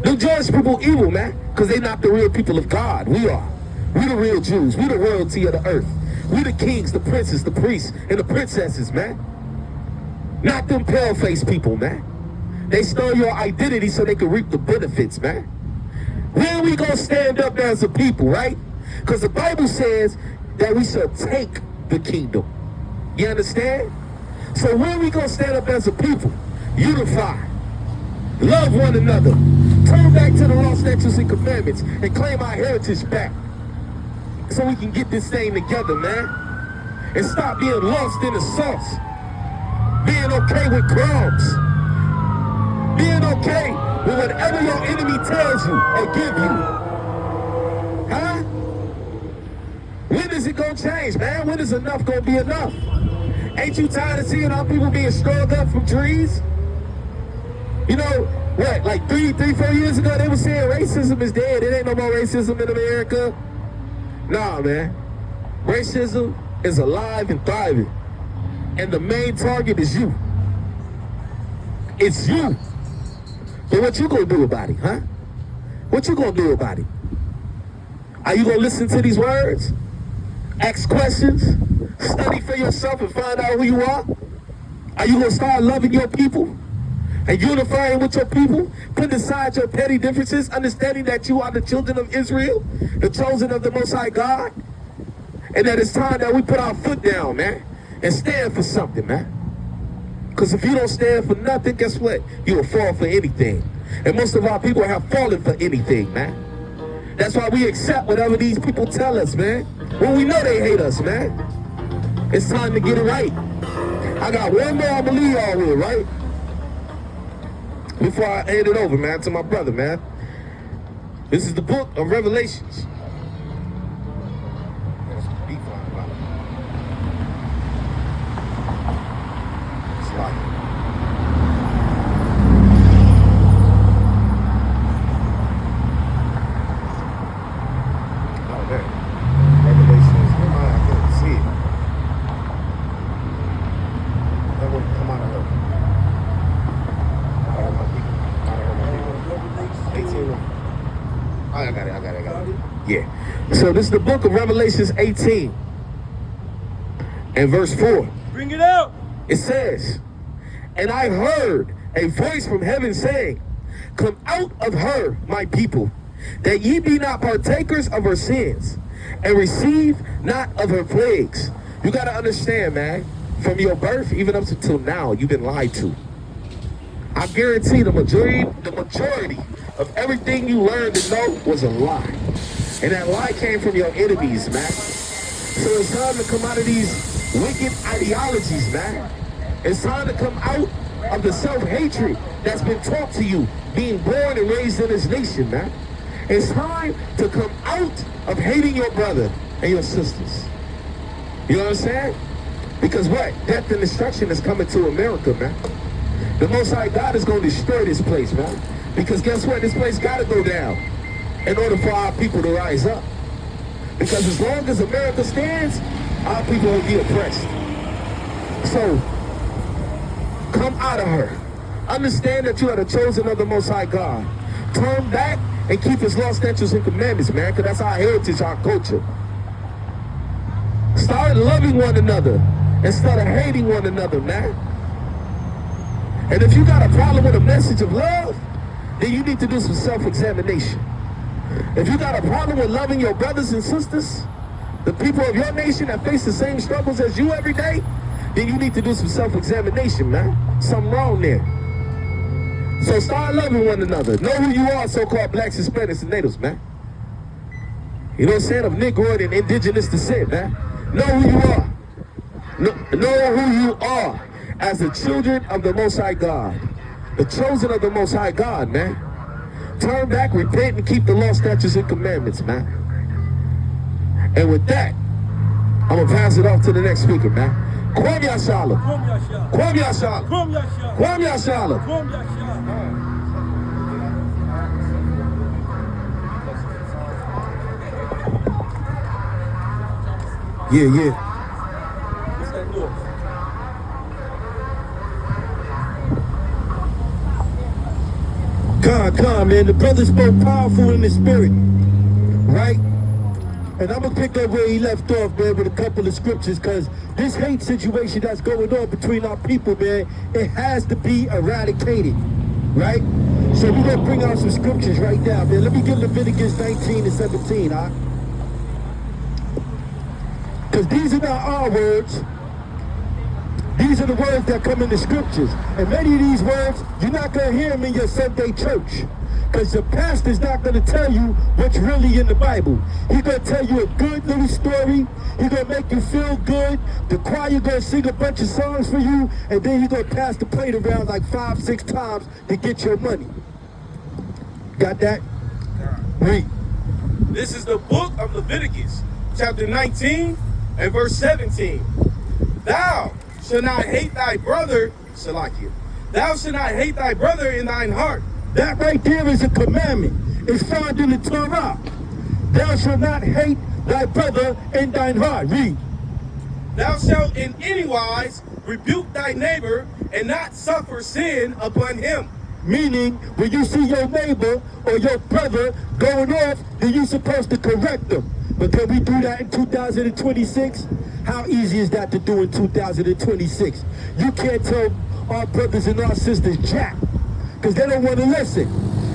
The Jewish people evil, man, because they not the real people of God. We are. We the real Jews. We the royalty of the earth. We the kings, the princes, the priests, and the princesses, man. Not them pale-faced people, man. They stole your identity so they could reap the benefits, man. When we gonna stand up as a people, right? Because the Bible says that we shall take the kingdom. You understand? So when we gonna stand up as a people? Unify. Love one another. Turn back to the law, statutes, and commandments and claim our heritage back. So we can get this thing together, man. And stop being lost in the sauce. Being okay with crumbs. Being okay with whatever your enemy tells you or give you. Huh? When is it gonna change, man? When is enough gonna be enough? Ain't you tired of seeing our people being strung up from trees? You know, what, like 4 years ago, they were saying racism is dead. It ain't no more racism in America. Nah, man. Racism is alive and thriving. And the main target is you. It's you. But what you gonna do about it, huh? What you gonna do about it? Are you gonna listen to these words? Ask questions? Study for yourself and find out who you are? Are you gonna start loving your people? And unifying with your people? Put aside your petty differences, understanding that you are the children of Israel, the chosen of the Most High God? And that it's time that we put our foot down, man, and stand for something, man. Because if you don't stand for nothing, guess what? You will fall for anything. And most of our people have fallen for anything, man. That's why we accept whatever these people tell us, man. When we know they hate us, man. It's time to get it right. I got one more I believe y'all with, right? Before I hand it over, man, to my brother, man. This is the book of Revelations. Yeah. So this is the book of Revelations 18 and verse 4. Bring it out. It says, and I heard a voice from heaven saying, come out of her, my people, that ye be not partakers of her sins, and receive not of her plagues. You got to understand, man, from your birth even up until now, you've been lied to. I guarantee the majority of everything you learned to know was a lie. And that lie came from your enemies, man. So it's time to come out of these wicked ideologies, man. It's time to come out of the self-hatred that's been taught to you, being born and raised in this nation, man. It's time to come out of hating your brother and your sisters. You understand? Because what? Death and destruction is coming to America, man. The Most High God is going to destroy this place, man. Because guess what? This place got to go down in order for our people to rise up. Because as long as America stands, our people will be oppressed. So, come out of her. Understand that you are the chosen of the Most High God. Turn back and keep His law, statutes, and commandments, man, because that's our heritage, our culture. Start loving one another instead of hating one another, man. And if you got a problem with a message of love, then you need to do some self-examination. If you got a problem with loving your brothers and sisters, the people of your nation that face the same struggles as you every day, then you need to do some self-examination, man. Something wrong there. So start loving one another. Know who you are, so-called blacks, Hispanics, and natives, man. You know what I'm saying? Of Negroid and indigenous descent, man. Know who you are. Know who you are as the children of the Most High God. The chosen of the Most High God, man. Turn back, repent, and keep the law, statutes, and commandments, man. And with that, I'm going to pass it off to the next speaker, man. Kwame Yashala. Kwame Yashala. Kwame Yashala. Yeah. What's that noise? Come, man. The brother spoke powerful in the spirit, right? And I'm going to pick up where he left off, man, with a couple of scriptures, because this hate situation that's going on between our people, man, it has to be eradicated, right? So we're going to bring out some scriptures right now, man. Let me get Leviticus 19 and 17, huh? Because these are not our words. These are the words that come in the scriptures. And many of these words, you're not going to hear them in your Sunday church. Because the pastor's not going to tell you what's really in the Bible. He's going to tell you a good little story. He's going to make you feel good. The choir going to sing a bunch of songs for you. And then he's going to pass the plate around like 5-6 times to get your money. Got that? Read. This is the book of Leviticus, chapter 19 and verse 17. Thou shalt not hate thy brother, Salakia. Thou shalt not hate thy brother in thine heart. That right there is a commandment. It's found in the Torah. Thou shalt not hate thy brother in thine heart. Read. Thou shalt in any wise rebuke thy neighbor and not suffer sin upon him. Meaning, when you see your neighbor or your brother going off, then you're supposed to correct them. But can we do that in 2026? How easy is that to do in 2026? You can't tell our brothers and our sisters jack, because they don't want to listen.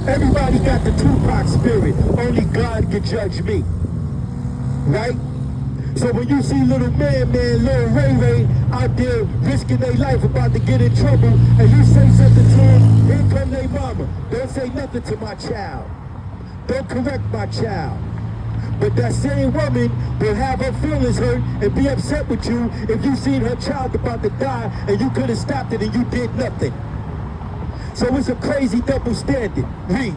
Everybody got the Tupac spirit. Only God can judge me. Right? So when you see little little Ray out there risking their life about to get in trouble, and you say something to him, here come their mama. Don't say nothing to my child. Don't correct my child. But that same woman will have her feelings hurt and be upset with you if you seen her child about to die and you could have stopped it and you did nothing. So it's a crazy double standard. Read.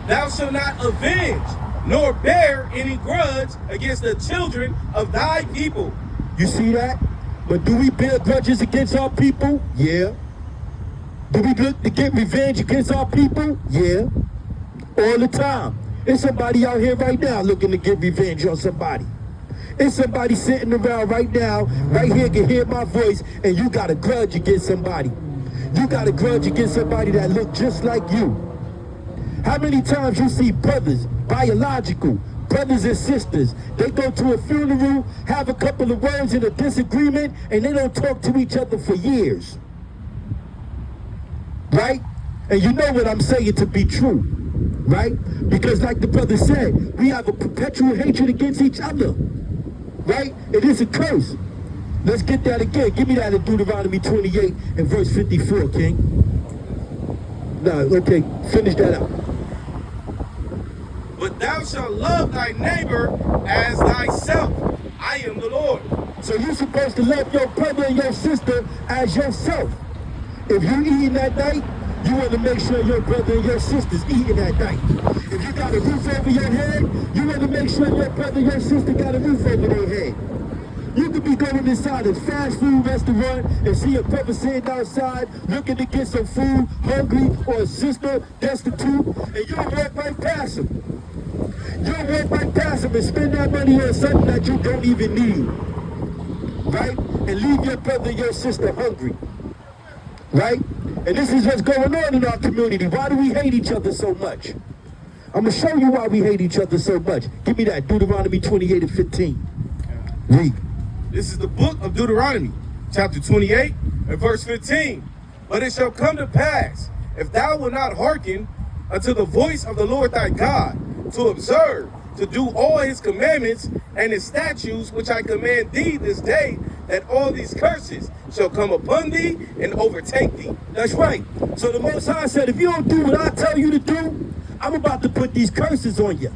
Thou shalt not avenge nor bear any grudge against the children of thy people. You see that? But do we bear grudges against our people? Yeah. Do we look to get revenge against our people? Yeah. All the time. There's somebody out here right now looking to get revenge on somebody. There's somebody sitting around right now, right here can hear my voice, and you got a grudge against somebody. You got a grudge against somebody that look just like you. How many times you see brothers, biological, brothers and sisters, they go to a funeral, have a couple of words in a disagreement, and they don't talk to each other for years. Right? And you know what I'm saying to be true. Right? Because like the brother said, we have a perpetual hatred against each other. Right? It is a curse. Let's get that again. Give me that in Deuteronomy 28 and verse 54, King. No, okay, finish that out. but thou shalt love thy neighbor as thyself. I am the Lord. So you're supposed to love your brother and your sister as yourself. If you're eating that night, you want to make sure your brother and your sister's eating that night. If you got a roof over your head, you want to make sure your brother and your sister got a roof over their head. You could be going inside a fast food restaurant and see a brother sitting outside looking to get some food, hungry, or a sister destitute, and you'll walk right past him. You'll walk right past him and spend that money on something that you don't even need. Right? And leave your brother and your sister hungry. Right? And this is what's going on in our community. Why do we hate each other so much? I'm going to show you why we hate each other so much. Give me that, Deuteronomy 28 and 15. Read. This is the book of Deuteronomy, chapter 28 and verse 15. But it shall come to pass, if thou wilt not hearken unto the voice of the Lord thy God, to observe, to do all his commandments and his statutes, which I command thee this day, that all these curses shall come upon thee and overtake thee. That's right. So the Most High said, if you don't do what I tell you to do, I'm about to put these curses on you.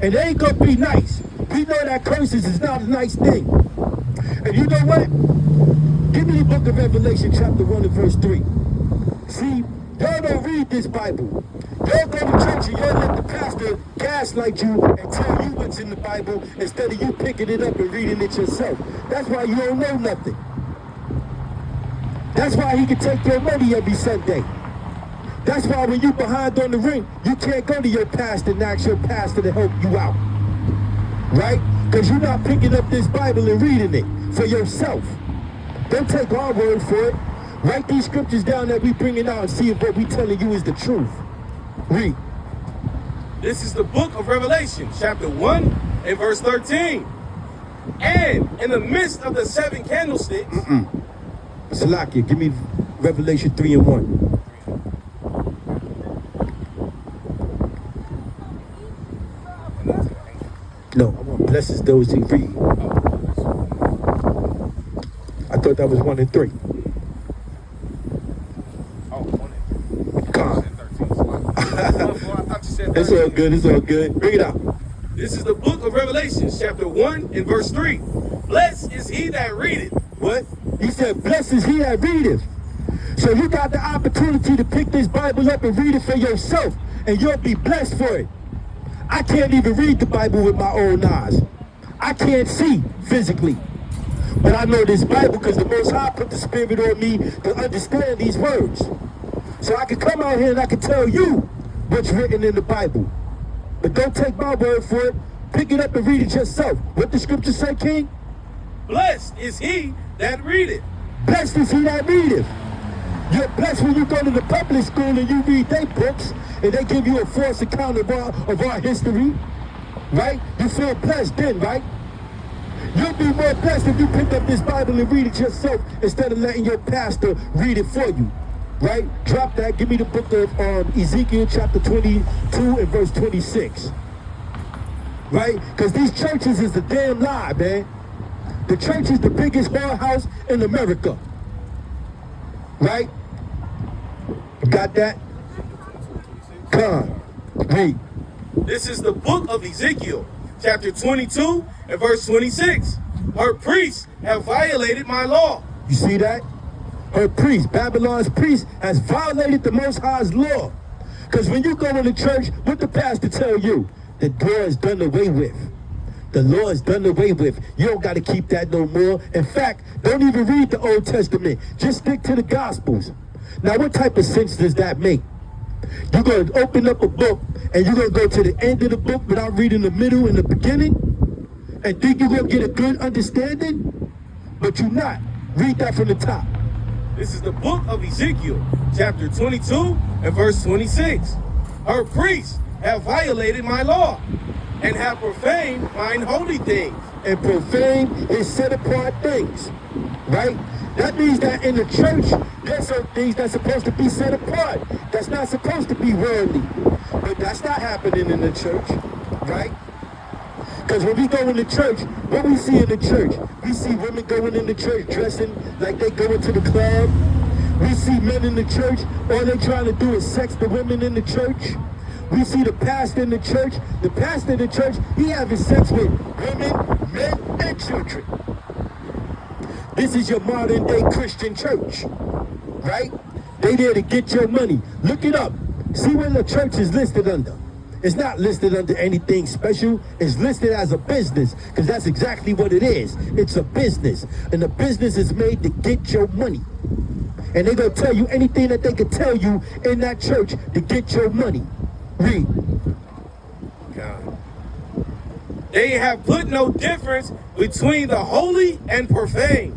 And they ain't gonna be nice. We know that curses is not a nice thing. And you know what? Give me the book of Revelation chapter 1 and verse 3. See, y'all don't read this Bible. Y'all go to church and y'all let the pastor gaslight you and tell you what's in the Bible instead of you picking it up and reading it yourself. That's why you don't know nothing. That's why he can take your money every Sunday. That's why when you behind on the ring, you can't go to your pastor and ask your pastor to help you out. Right? Because you're not picking up this Bible and reading it for yourself. Don't take our word for it. Write these scriptures down that we bringing out and see if what we telling you is the truth. Read. This is the book of Revelation, chapter 1 and verse 13. And in the midst of the seven candlesticks... Salakia, give me Revelation 3 and 1. No, I want blesses those who read. I thought that was 1 and 3. Oh, 1 and 3. God. I thought you said 13. It's all good, it's all good. Bring it out. This is the book of Revelation, chapter 1 and verse 3. Blessed is he that readeth. What? He said, blessed is he that readeth. So you got the opportunity to pick this Bible up and read it for yourself, and you'll be blessed for it. I can't even read the Bible with my own eyes. I can't see physically. But I know this Bible because the Most High put the Spirit on me to understand these words. So I can come out here and I can tell you what's written in the Bible. But don't take my word for it. Pick it up and read it yourself. What the scripture say, King? Blessed is he that readeth. Blessed is he that readeth. You're blessed when you go to the public school and you read their books and they give you a false account of our history, right? You feel blessed then, right? You'll be more blessed if you pick up this Bible and read it yourself instead of letting your pastor read it for you, right? Drop that. Give me the book of Ezekiel chapter 22 and verse 26, right? Because these churches is a damn lie, man. The church is the biggest whorehouse in America, right? Got that? Come, read. This is the book of Ezekiel, chapter 22 and verse 26. Her priests have violated my law. You see that? Her priest, Babylon's priest, has violated the Most High's law. Because when you go to the church, what the pastor tell you? The law is done away with. The law is done away with. You don't got to keep that no more. In fact, don't even read the Old Testament. Just stick to the Gospels. Now, what type of sense does that make? You're going to open up a book and you're going to go to the end of the book without reading the middle and the beginning and think you're going to get a good understanding? But you're not. Read that from the top. This is the book of Ezekiel, chapter 22 and verse 26. Her priests have violated my law and have profaned mine holy things. And profane his set-apart things, right? That means that in the church, there's some things that's supposed to be set apart. That's not supposed to be worldly. But that's not happening in the church, right? Because when we go in the church, what we see in the church? We see women going in the church dressing like they go into the club. We see men in the church, all they trying to do is sex the women in the church. We see the pastor in the church. The pastor in the church, he having sex with women, men, and children. This is your modern day Christian church, right? They there to get your money. Look it up. See what the church is listed under. It's not listed under anything special. It's listed as a business, because that's exactly what it is. It's a business, and the business is made to get your money. And they're going to tell you anything that they can tell you in that church to get your money. Read. God. They have put no difference between the holy and profane.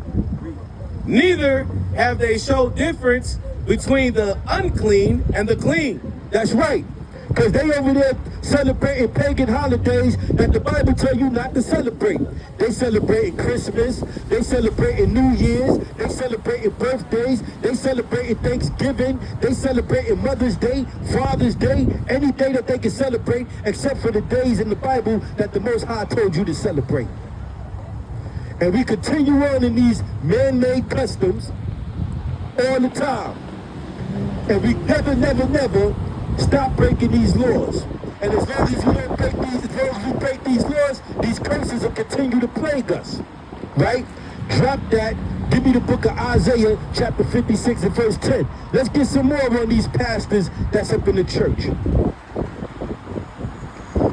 Neither have they showed difference between the unclean and the clean. That's right. Because they over there celebrating pagan holidays that the Bible tell you not to celebrate. They celebrating Christmas, they celebrating New Year's, they celebrating birthdays, they celebrating Thanksgiving, they celebrating Mother's Day, Father's Day, any day that they can celebrate except for the days in the Bible that the Most High told you to celebrate. And we continue on in these man-made customs all the time. And we never stop breaking these laws. And as long as we don't break these, as long as we break these laws, these curses will continue to plague us. Right? Drop that. Give me the book of Isaiah, chapter 56 and verse 10. Let's get some more on these pastors that's up in the church.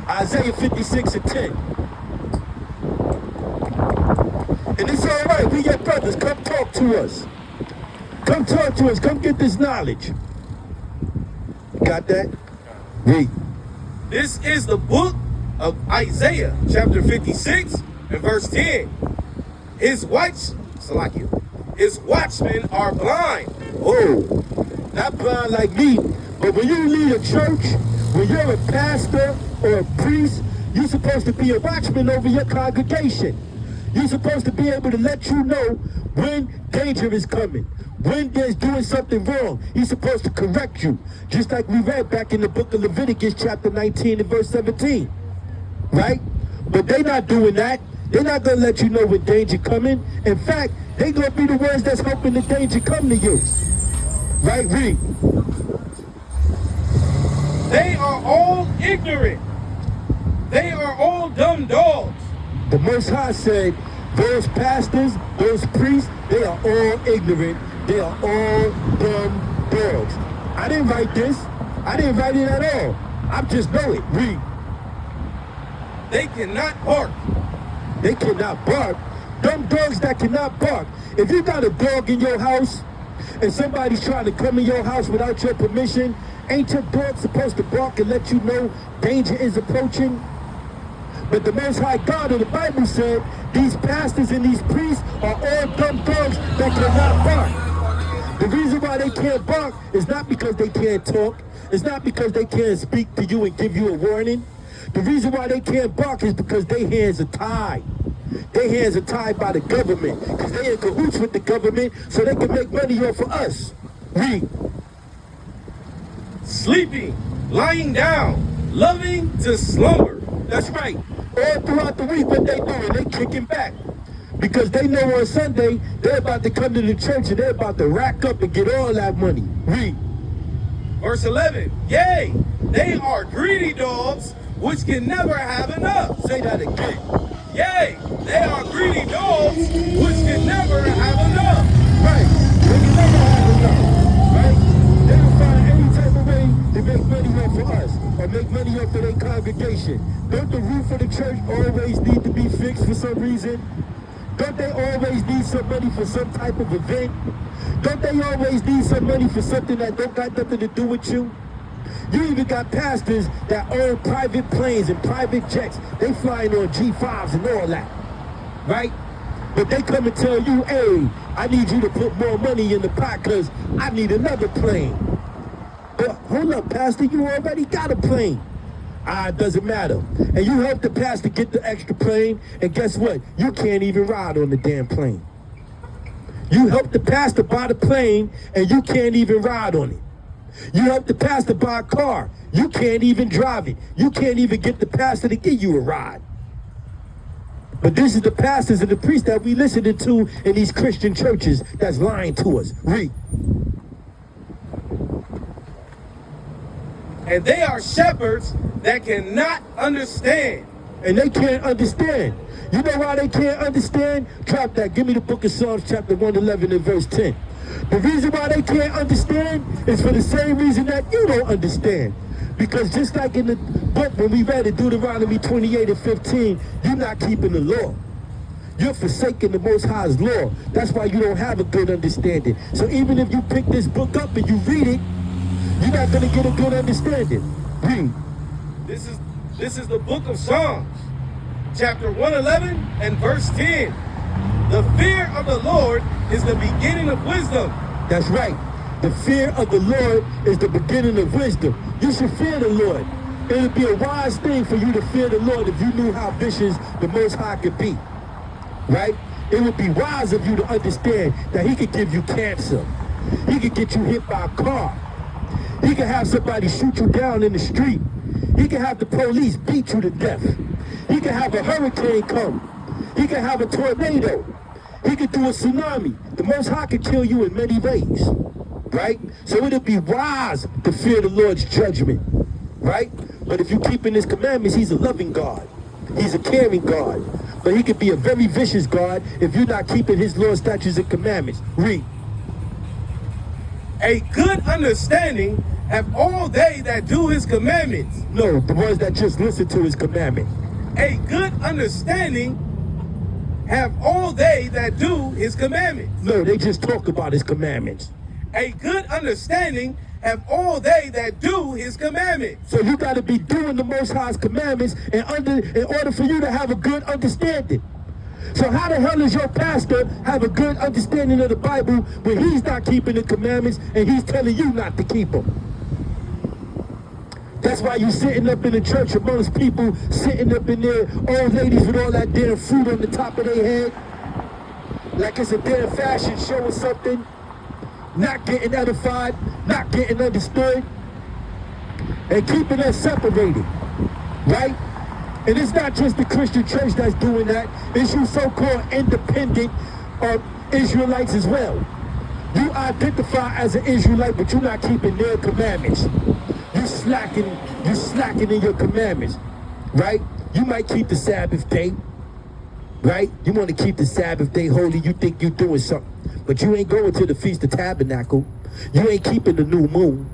Isaiah 56 and 10. And it's all right. We your brothers. Come talk to us. Come talk to us. Come get this knowledge. Got that? Read. This is the book of Isaiah, chapter 56 and verse 10. His watchmen are blind. Oh, not blind like me. But when you lead a church, when you're a pastor or a priest, you're supposed to be a watchman over your congregation. You're supposed to be able to let you know when danger is coming, when there's doing something wrong. He's supposed to correct you. Just like we read back in the book of Leviticus chapter 19 and verse 17. Right? But they're not doing that. They're not going to let you know when danger coming. In fact, they're going to be the ones that's hoping the danger come to you. Right? Read. They are all ignorant. They are all dumb dogs. The Most High said, those pastors, those priests, they are all ignorant. They are all dumb dogs. I didn't write this. I didn't write it at all. I just know it. Read. They cannot bark. They cannot bark. Dumb dogs that cannot bark. If you got a dog in your house and somebody's trying to come in your house without your permission, ain't your dog supposed to bark and let you know danger is approaching? But the Most High God of the Bible said these pastors and these priests are all dumb dogs that cannot bark. The reason why they can't bark is not because they can't talk. It's not because they can't speak to you and give you a warning. The reason why they can't bark is because their hands are tied. Their hands are tied by the government because they in cahoots with the government so they can make money off of us. Read. Sleeping, lying down, loving to slumber. That's right. All throughout the week, what they doing? They kicking back. Because they know on Sunday, they're about to come to the church and they're about to rack up and get all that money. Read. Verse 11. Yea, they are greedy dogs, which can never have enough. Say that again. Yea, they are greedy dogs, which can never have enough. Right. They can never have enough. Right? They will find any type of way to make money off of us or make money off of their congregation. Don't the roof of the church always need to be fixed for some reason? Don't they always need some money for some type of event? Don't they always need some money for something that don't got nothing to do with you? You even got pastors that own private planes and private jets. They flying on G5s and all that, right? But they come and tell you, hey, I need you to put more money in the pot because I need another plane. But hold up, pastor, you already got a plane. It doesn't matter. And you help the pastor get the extra plane, and guess what? You can't even ride on the damn plane. You help the pastor buy the plane, and you can't even ride on it. You help the pastor buy a car. You can't even drive it. You can't even get the pastor to give you a ride. But this is the pastors and the priests that we listening to in these Christian churches that's lying to us. Read. And they are shepherds that cannot understand. And they can't understand. You know why they can't understand? Drop that. Give me the book of Psalms chapter 111 and verse 10. The reason why they can't understand is for the same reason that you don't understand. Because just like in the book when we read it, Deuteronomy 28 and 15, you're not keeping the law. You're forsaking the Most High's law. That's why you don't have a good understanding. So even if you pick this book up and you read it, you're not going to get a good understanding. Read. This is the book of Psalms, chapter 111 and verse 10. The fear of the Lord is the beginning of wisdom. That's right. The fear of the Lord is the beginning of wisdom. You should fear the Lord. It would be a wise thing for you to fear the Lord if you knew how vicious the Most High could be. Right? It would be wise of you to understand that he could give you cancer. He could get you hit by a car. He could have somebody shoot you down in the street. He could have the police beat you to death. He could have a hurricane come. He could have a tornado. He could do a tsunami. The Most High could kill you in many ways. Right? So it'd be wise to fear the Lord's judgment. Right? But if you're keeping his commandments, he's a loving God. He's a caring God. But he could be a very vicious God if you're not keeping his laws, statutes, and commandments. Read. A good understanding have all they that do his commandments. No, the ones that just listen to his commandment. A good understanding have all they that do his commandments. No, they just talk about his commandments. A good understanding have all they that do his commandments. So you got to be doing the Most High's commandments in order for you to have a good understanding. So how the hell does your pastor have a good understanding of the Bible when he's not keeping the commandments and he's telling you not to keep them? That's why you sitting up in the church amongst people, sitting up in there, old ladies with all that damn fruit on the top of their head, like it's a damn fashion show or something, not getting edified, not getting understood, and keeping us separated, right? And it's not just the Christian church that's doing that. It's you so-called independent Israelites as well. You identify as an Israelite, but you're not keeping their commandments. You're slacking in your commandments, right? You might keep the Sabbath day, right? You want to keep the Sabbath day holy. You think you're doing something, but you ain't going to the Feast of Tabernacle. You ain't keeping the new moon.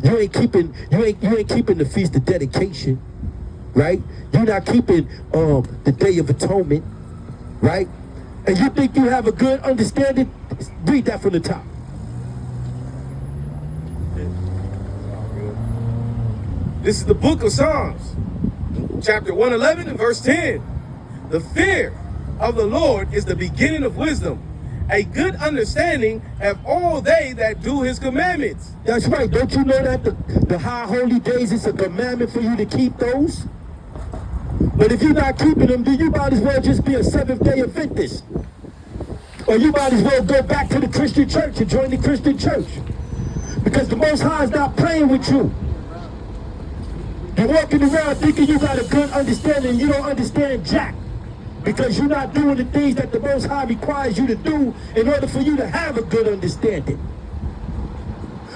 You ain't keeping the Feast of Dedication. Right? You're not keeping the Day of Atonement, right? And you think you have a good understanding? Read that from the top. This is the book of Psalms, chapter 111 and verse 10. The fear of the Lord is the beginning of wisdom. A good understanding have all they that do his commandments. That's right. Don't you know that the high holy days is a commandment for you to keep those? But if you're not keeping them, then you might as well just be a Seventh-day Adventist. Or you might as well go back to the Christian church and join the Christian church. Because the Most High is not playing with you. You're walking around thinking you got a good understanding and you don't understand jack. Because you're not doing the things that the Most High requires you to do in order for you to have a good understanding.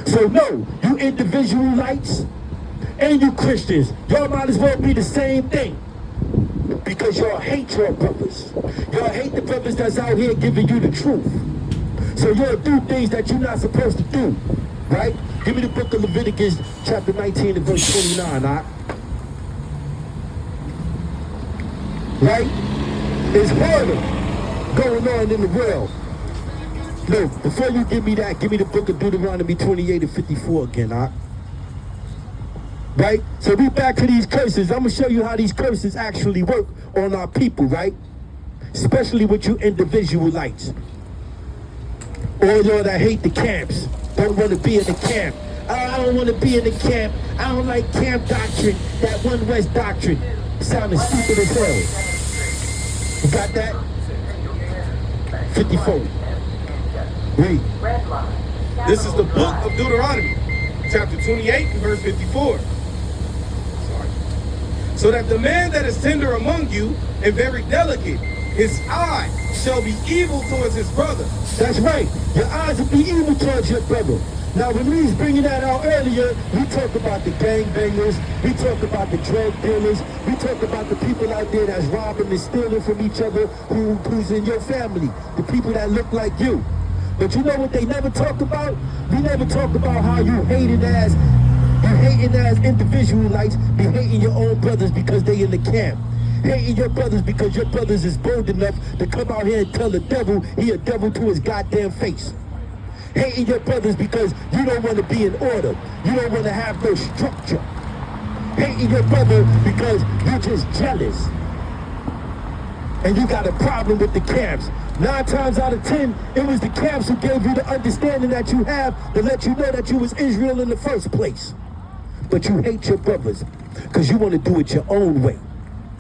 So no, you individualites and you Christians, y'all might as well be the same thing. Because y'all hate your brothers. Y'all hate the brothers that's out here giving you the truth. So y'all do things that you're not supposed to do. Right? Give me the book of Leviticus, chapter 19 and verse 29, all right? Right? It's harder going on in the world. No, before you give me that, give me the book of Deuteronomy 28 and 54 again, all right? Right? So we back to these curses. I'm going to show you how these curses actually work on our people, right? Especially with you individualites. All y'all that hate the camps, don't want to be in the camp. I don't want to be in the camp. I don't like camp doctrine, that One West doctrine. Sounding stupid as hell. You got that? 54. Read. This is the book of Deuteronomy, chapter 28 and verse 54. So that the man that is tender among you and very delicate, his eye shall be evil towards his brother. That's right. Your eyes will be evil towards your brother. Now, when we was bringing that out earlier, we talk about the gangbangers, we talk about the drug dealers, we talk about the people out there that's robbing and stealing from each other who's in your family, the people that look like you. But you know what they never talk about? We never talk about how you hating ass individualites be hating your own brothers because they in the camp. Hating your brothers because your brothers is bold enough to come out here and tell the devil he a devil to his goddamn face. Hating your brothers because you don't want to be in order. You don't want to have no structure. Hating your brother because you're just jealous. And you got a problem with the camps. 9 times out of 10, it was the camps who gave you the understanding that you have to let you know that you was Israel in the first place. But you hate your brothers because you want to do it your own way.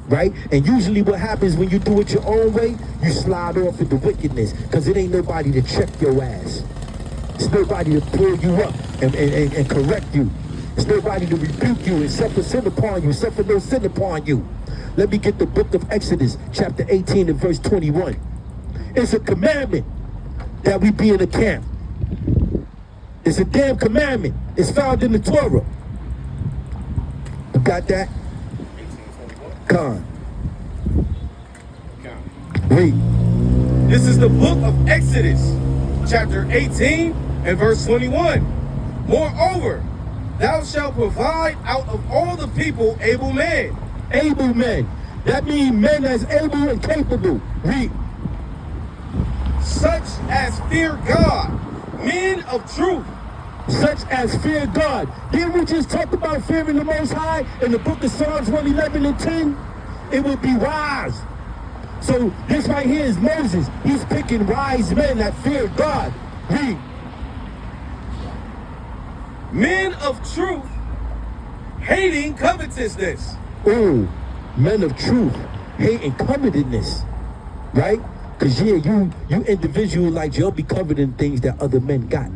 Right? And usually what happens when you do it your own way, you slide off into wickedness because it ain't nobody to check your ass. It's nobody to pull you up and correct you. It's nobody to rebuke you and suffer sin upon you, suffer no sin upon you. Let me get the book of Exodus, chapter 18 and verse 21. It's a commandment that we be in a camp. It's a damn commandment. It's found in the Torah. You got that? 18:21. Con. Read. This is the book of Exodus, chapter 18 and verse 21. Moreover, thou shalt provide out of all the people able men. Able men. That means men that's able and capable. Read. Such as fear God, men of truth. Such as fear God. Didn't we just talk about fearing the Most High in the book of Psalms 111 and 10? It would be wise. So this right here is Moses. He's picking wise men that fear God. Read. Men of truth, hating covetousness. Ooh, men of truth, hating covetousness. Right? Because yeah, you individual like you'll be covered in things that other men got.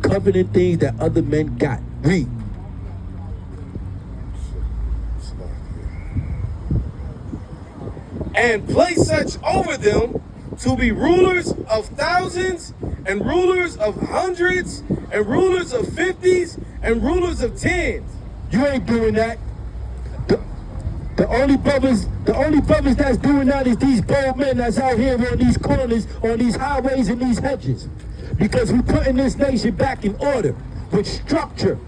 Covered in things that other men got. Read. And place such over them to be rulers of thousands, and rulers of hundreds, and rulers of 50s, and rulers of 10s. You ain't doing that. The only brothers that's doing that is these bold men that's out here on these corners, on these highways and these hedges. Because we're putting this nation back in order with structure.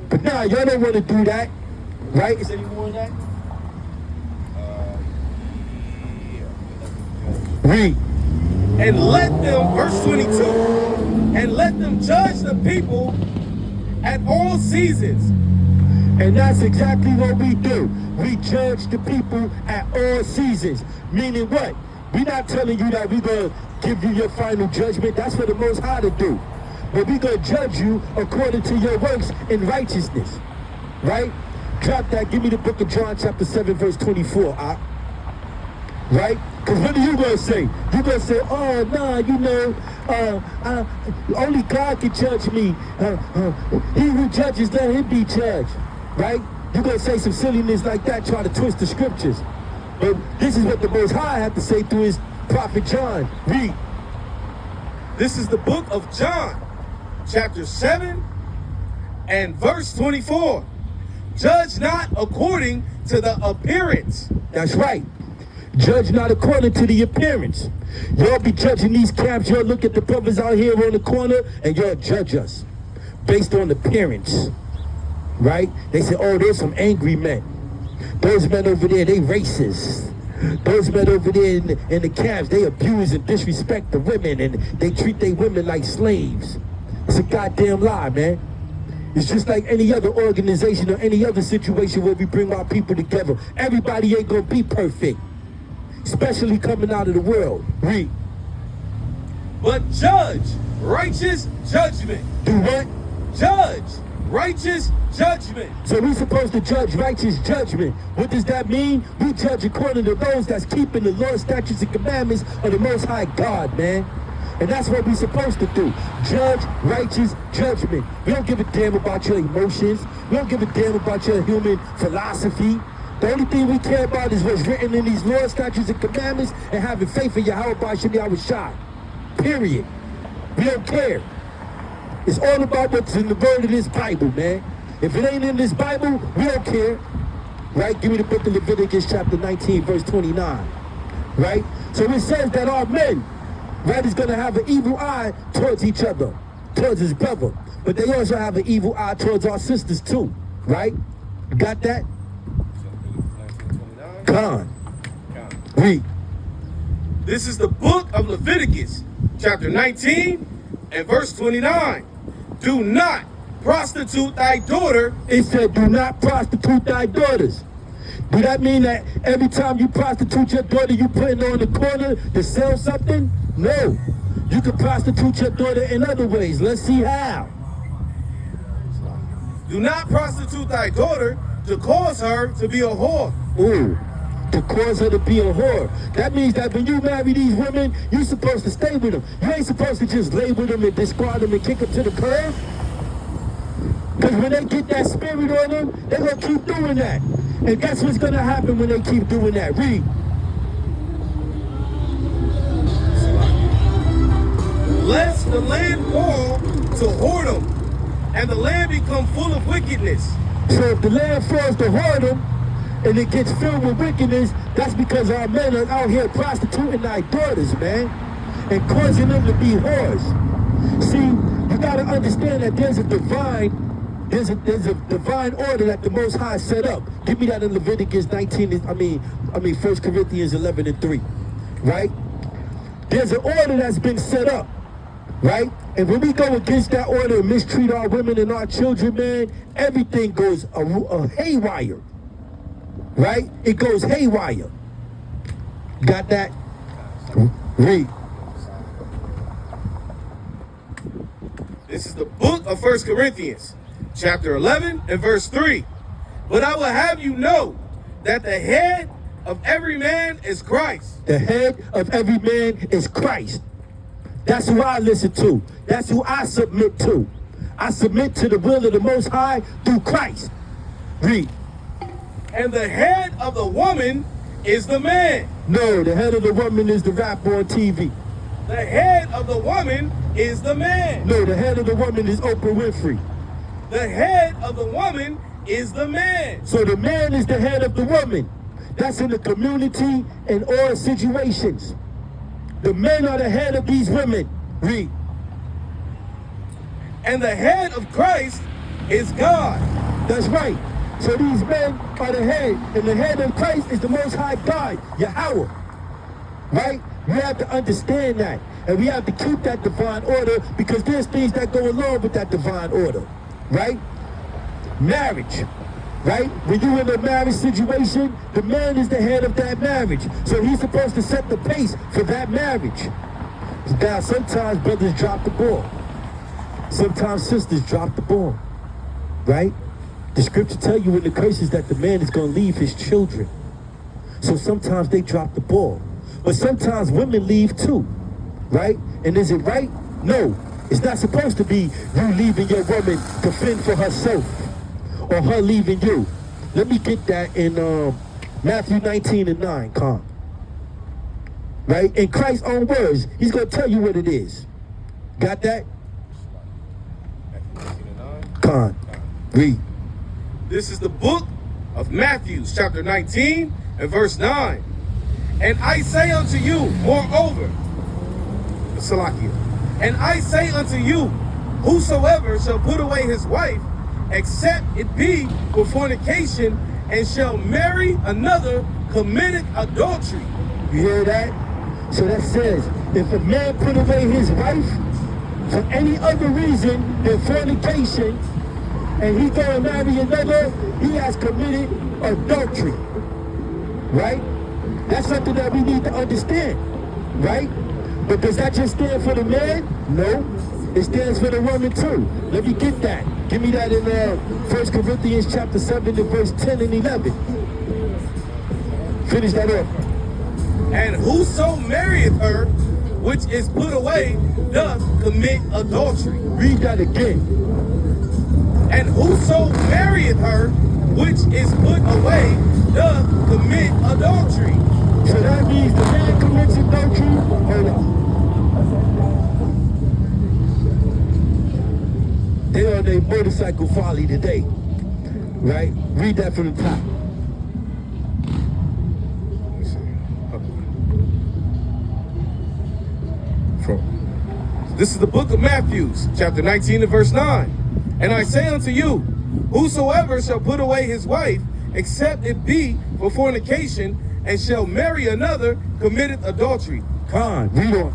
But now y'all don't want to do that, right? Is there any more of that? Read. And let them, verse 22, and let them judge the people at all seasons. And that's exactly what we do. We judge the people at all seasons. Meaning what? We're not telling you that we're going to give you your final judgment. That's for the Most High to do. But we're going to judge you according to your works in righteousness. Right? Drop that. Give me the book of John chapter 7 verse 24. Right? Because what are you going to say? You're going to say, oh, nah, you know, only God can judge me. He who judges, let him be judged. Right? You're going to say some silliness like that, try to twist the scriptures. But this is what the Most High had to say through his prophet John. Read. This is the book of John, chapter 7 and verse 24. Judge not according to the appearance. That's right. Judge not according to the appearance. Y'all be judging these camps. Y'all look at the brothers out here on the corner and y'all judge us based on appearance. Right? They say, oh, there's some angry men. Those men over there, they racist. Those men over there in the camps, they abuse and disrespect the women and they treat their women like slaves. It's a goddamn lie, man. It's just like any other organization or any other situation where we bring our people together. Everybody ain't gonna be perfect, especially coming out of the world. Read. But judge righteous judgment. Do what? Judge righteous judgment. So we're supposed to judge righteous judgment. What does that mean? We judge according to those that's keeping the law, statutes, and commandments of the Most High God, man. And that's what we're supposed to do. Judge righteous judgment. We don't give a damn about your emotions. We don't give a damn about your human philosophy. The only thing we care about is what's written in these laws, statutes, and commandments and having faith in Yahweh Shem Yahweh Shai. Period. We don't care. It's all about what's in the word of this Bible, man. If it ain't in this Bible, we don't care. Right? Give me the book of Leviticus chapter 19, verse 29. Right? So it says that our men, right, is going to have an evil eye towards each other, towards his brother. But they also have an evil eye towards our sisters too. Right? Got that? Con. Read. This is the book of Leviticus, chapter 19 and verse 29. Do not prostitute thy daughter. It said, do not prostitute thy daughters. Do that mean that every time you prostitute your daughter, you putting her on the corner to sell something? No. You can prostitute your daughter in other ways. Let's see how. Do not prostitute thy daughter to cause her to be a whore. Ooh. To cause her to be a whore. That means that when you marry these women, you're supposed to stay with them. You ain't supposed to just lay with them and discard them and kick them to the curb. Because when they get that spirit on them, they're going to keep doing that. And guess what's going to happen when they keep doing that? Read. Lest the land fall to whoredom, and the land become full of wickedness. So if the land falls to whoredom, and it gets filled with wickedness, that's because our men are out here prostituting our daughters, man, and causing them to be whores. See, you gotta understand that there's a divine order that the Most High set up. Give me that in Leviticus 19. I mean 1 Corinthians 11 and 3, right? There's an order that's been set up, right? And when we go against that order and mistreat our women and our children, man, everything goes a haywire. Right? It goes haywire. Got that? Read. This is the book of 1 Corinthians, chapter 11 and verse 3. But I will have you know that the head of every man is Christ. The head of every man is Christ. That's who I listen to. That's who I submit to. I submit to the will of the Most High through Christ. Read. And the head of the woman is the man. No, the head of the woman is the rapper on TV. The head of the woman is the man. No, the head of the woman is Oprah Winfrey. The head of the woman is the man. So the man is the head of the woman. That's in the community and all situations. The men are the head of these women. Read. And the head of Christ is God. That's right. So these men are the head, and the head of Christ is the Most High God, Yahweh. Right? We have to understand that, and we have to keep that divine order, because there's things that go along with that divine order. Right? Marriage. Right? When you're in a marriage situation, the man is the head of that marriage. So he's supposed to set the pace for that marriage. Now, sometimes brothers drop the ball. Sometimes sisters drop the ball. Right? The scripture tell you in the curses that the man is going to leave his children. So sometimes they drop the ball. But sometimes women leave too. Right? And is it right? No. It's not supposed to be you leaving your woman to fend for herself, or her leaving you. Let me get that in Matthew 19 and 9, Con. Right? In Christ's own words, he's going to tell you what it is. Got that? Con. Read. This is the book of Matthew, chapter 19 and verse 9. And I say unto you, moreover, Salakia, and I say unto you, whosoever shall put away his wife, except it be for fornication, and shall marry another, committeth adultery. You hear that? So that says, if a man put away his wife for any other reason than fornication, and he go and marry another, he has committed adultery. Right? That's something that we need to understand. Right? But does that just stand for the man? No. It stands for the woman too. Let me get that. Give me that in 1 Corinthians chapter 7 and verse 10 and 11. Finish that up. And whoso marrieth her, which is put away, doth commit adultery. Read that again. And whoso marrieth her, which is put away, doth commit adultery. So that means the man commits adultery. Hold on. motorcycle folly today. Right? Read that from the top. Let me see. This is the book of Matthew, chapter 19 and verse 9. And I say unto you, whosoever shall put away his wife, except it be for fornication, and shall marry another, committeth adultery. Con, read on.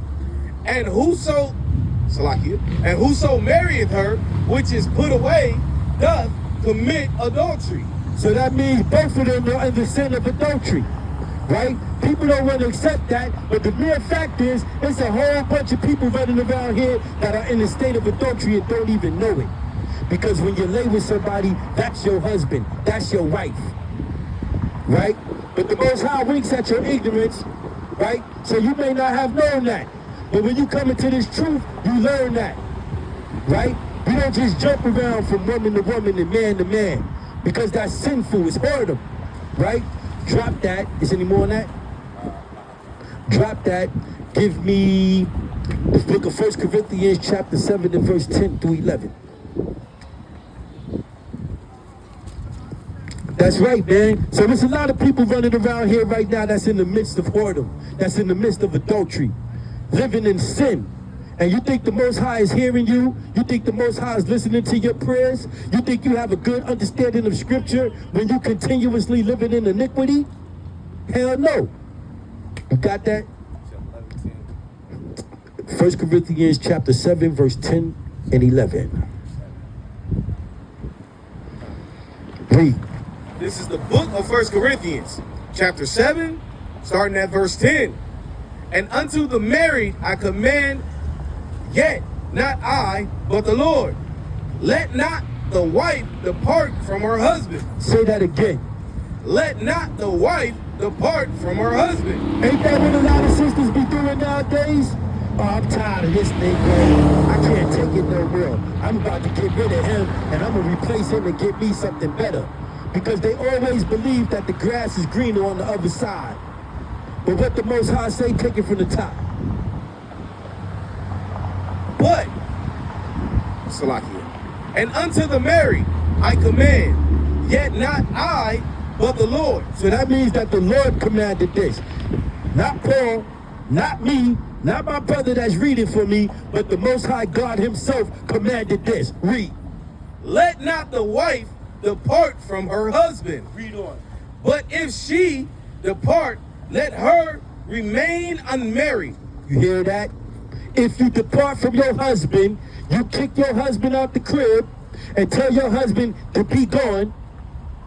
And whoso marrieth her, which is put away, doth commit adultery. So that means both of them are in the sin of adultery, right? People don't want to accept that, but the mere fact is, it's a whole bunch of people running around here that are in a state of adultery and don't even know it. Because when you lay with somebody, that's your husband, that's your wife, right? But the Most High winks at your ignorance, right? So you may not have known that. But when you come into this truth, you learn that, right? You don't just jump around from woman to woman and man to man, because that's sinful, it's whoredom, right? Drop that. Is any more on that? Drop that. Give me the book of 1 Corinthians chapter 7 and verse 10 through 11. That's right, man. So there's a lot of people running around here right now that's in the midst of whoredom, that's in the midst of adultery, living in sin. And you think the Most High is hearing you? You think the Most High is listening to your prayers? You think you have a good understanding of Scripture when you continuously living in iniquity? Hell no. You got that? 1 Corinthians chapter 7, verse 10 and 11. Read. This is the book of 1 Corinthians, chapter 7, starting at verse 10. And unto the married I command, yet not I, but the Lord. Let not the wife depart from her husband. Say that again. Let not the wife depart from her husband. Ain't that what a lot of sisters be doing nowadays? Oh, I'm tired of this nigga. I can't take it no more. I'm about to get rid of him, and I'm gonna replace him and get me something better. Because they always believe that the grass is greener on the other side. But what the Most High say, take it from the top. But, Salakia, and unto the married I command, yet not I, but the Lord. So that means that the Lord commanded this. Not Paul, not me, not my brother that's reading for me, but the Most High God himself commanded this. Read. Let not the wife depart from her husband. Read on. But if she depart, let her remain unmarried. You hear that? If you depart from your husband, you kick your husband out the crib and tell your husband to be gone,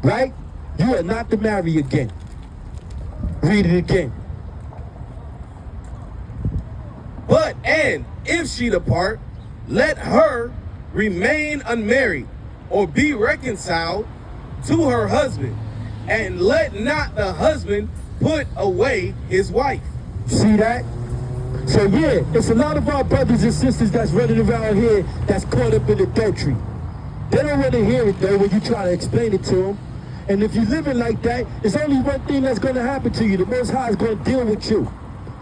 right? You are not to marry again. Read it again. But, and if she depart, let her remain unmarried, or be reconciled to her husband, and let not the husband put away his wife. See that? So yeah, it's a lot of our brothers and sisters that's running around here that's caught up in adultery. They don't want to hear it though when you try to explain it to them. And if you're living like that, it's only one thing that's going to happen to you. The Most High is going to deal with you,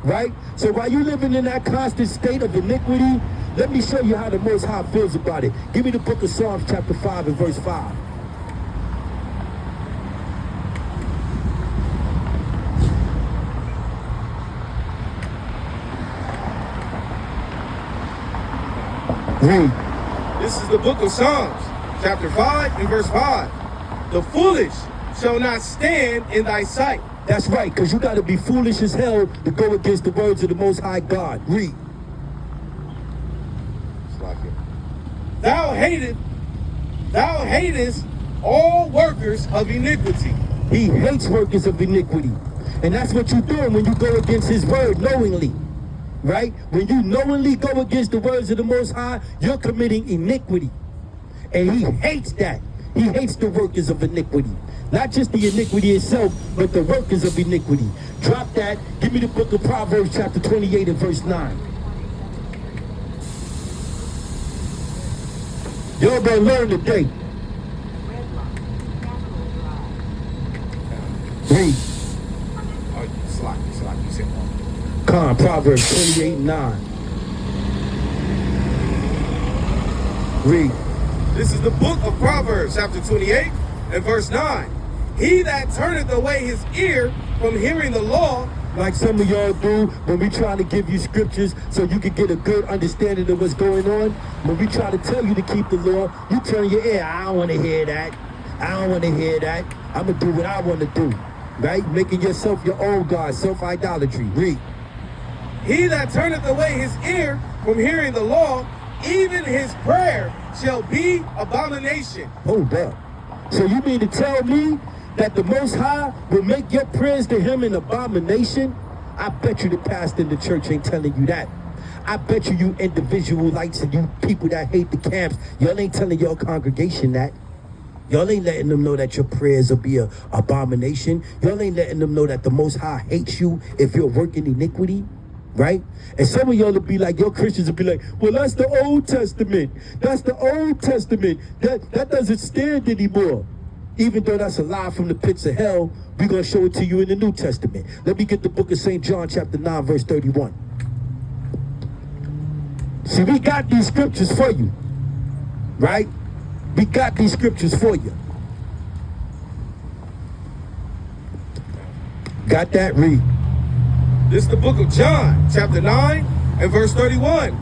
right? So while you're living in that constant state of iniquity, let me show you how the Most High feels about it. Give me the book of Psalms chapter 5 and verse 5. Read. This is the book of Psalms, chapter 5 and verse 5. The foolish shall not stand in thy sight. That's right, because you got to be foolish as hell to go against the words of the Most High God. Read. Thou hatest all workers of iniquity. He hates workers of iniquity. And that's what you're doing when you go against his word knowingly. Right? When you knowingly go against the words of the Most High, you're committing iniquity. And he hates that. He hates the workers of iniquity. Not just the iniquity itself, but the workers of iniquity. Drop that. Give me the book of Proverbs chapter 28 and verse 9. Y'all gonna learn today. Read. Oh, Salaki, you said wrong. Con, Proverbs 28 and 9. Read. This is the book of Proverbs, chapter 28 and verse 9. He that turneth away his ear from hearing the law, like some of y'all do when we try to give you scriptures so you can get a good understanding of what's going on. When we try to tell you to keep the law, you turn your ear. I don't want to hear that. I don't want to hear that. I'm going to do what I want to do. Right? Making yourself your own God. Self-idolatry. Read. he that turneth away his ear from hearing the law, even his prayer shall be abomination. Hold up. So you mean to tell me that the Most High will make your prayers to him an abomination? I bet you the pastor in the church ain't telling you that. I bet you individualites and you people that hate the camps, y'all ain't telling your congregation that. Y'all ain't letting them know that your prayers will be an abomination. Y'all ain't letting them know that the Most High hates you if you're working iniquity, right? And some of y'all will be like, your Christians will be like, well, that's the Old Testament. That's the Old Testament. That doesn't stand anymore. Even though that's a lie from the pits of hell, we're going to show it to you in the New Testament. Let me get the book of St. John, chapter 9, verse 31. See, we got these scriptures for you, right? We got these scriptures for you. Got that? Read. This is the book of John, chapter 9 and verse 31.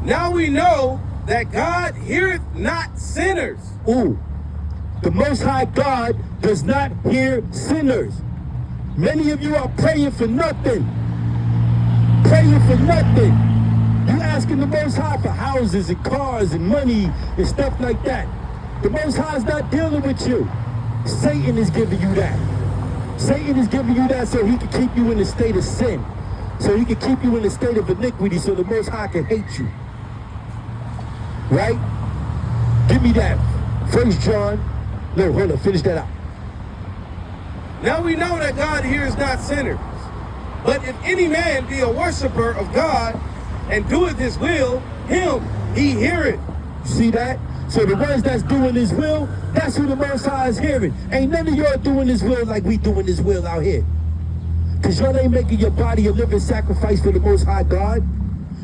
Now we know that God heareth not sinners. Ooh. The Most High God does not hear sinners. Many of you are praying for nothing. Praying for nothing. You asking the Most High for houses and cars and money and stuff like that. The Most High is not dealing with you. Satan is giving you that. Satan is giving you that so he can keep you in a state of sin. So he can keep you in a state of iniquity so the Most High can hate you. Right? Give me that. 1 John. No, hold on. Finish that out. Now we know that God hears not sinners. But if any man be a worshiper of God and doeth his will, him he heareth. See that? So the ones that's doing his will, that's who the Most High is hearing. Ain't none of y'all doing his will like we doing his will out here. Because y'all ain't making your body a living sacrifice for the Most High God.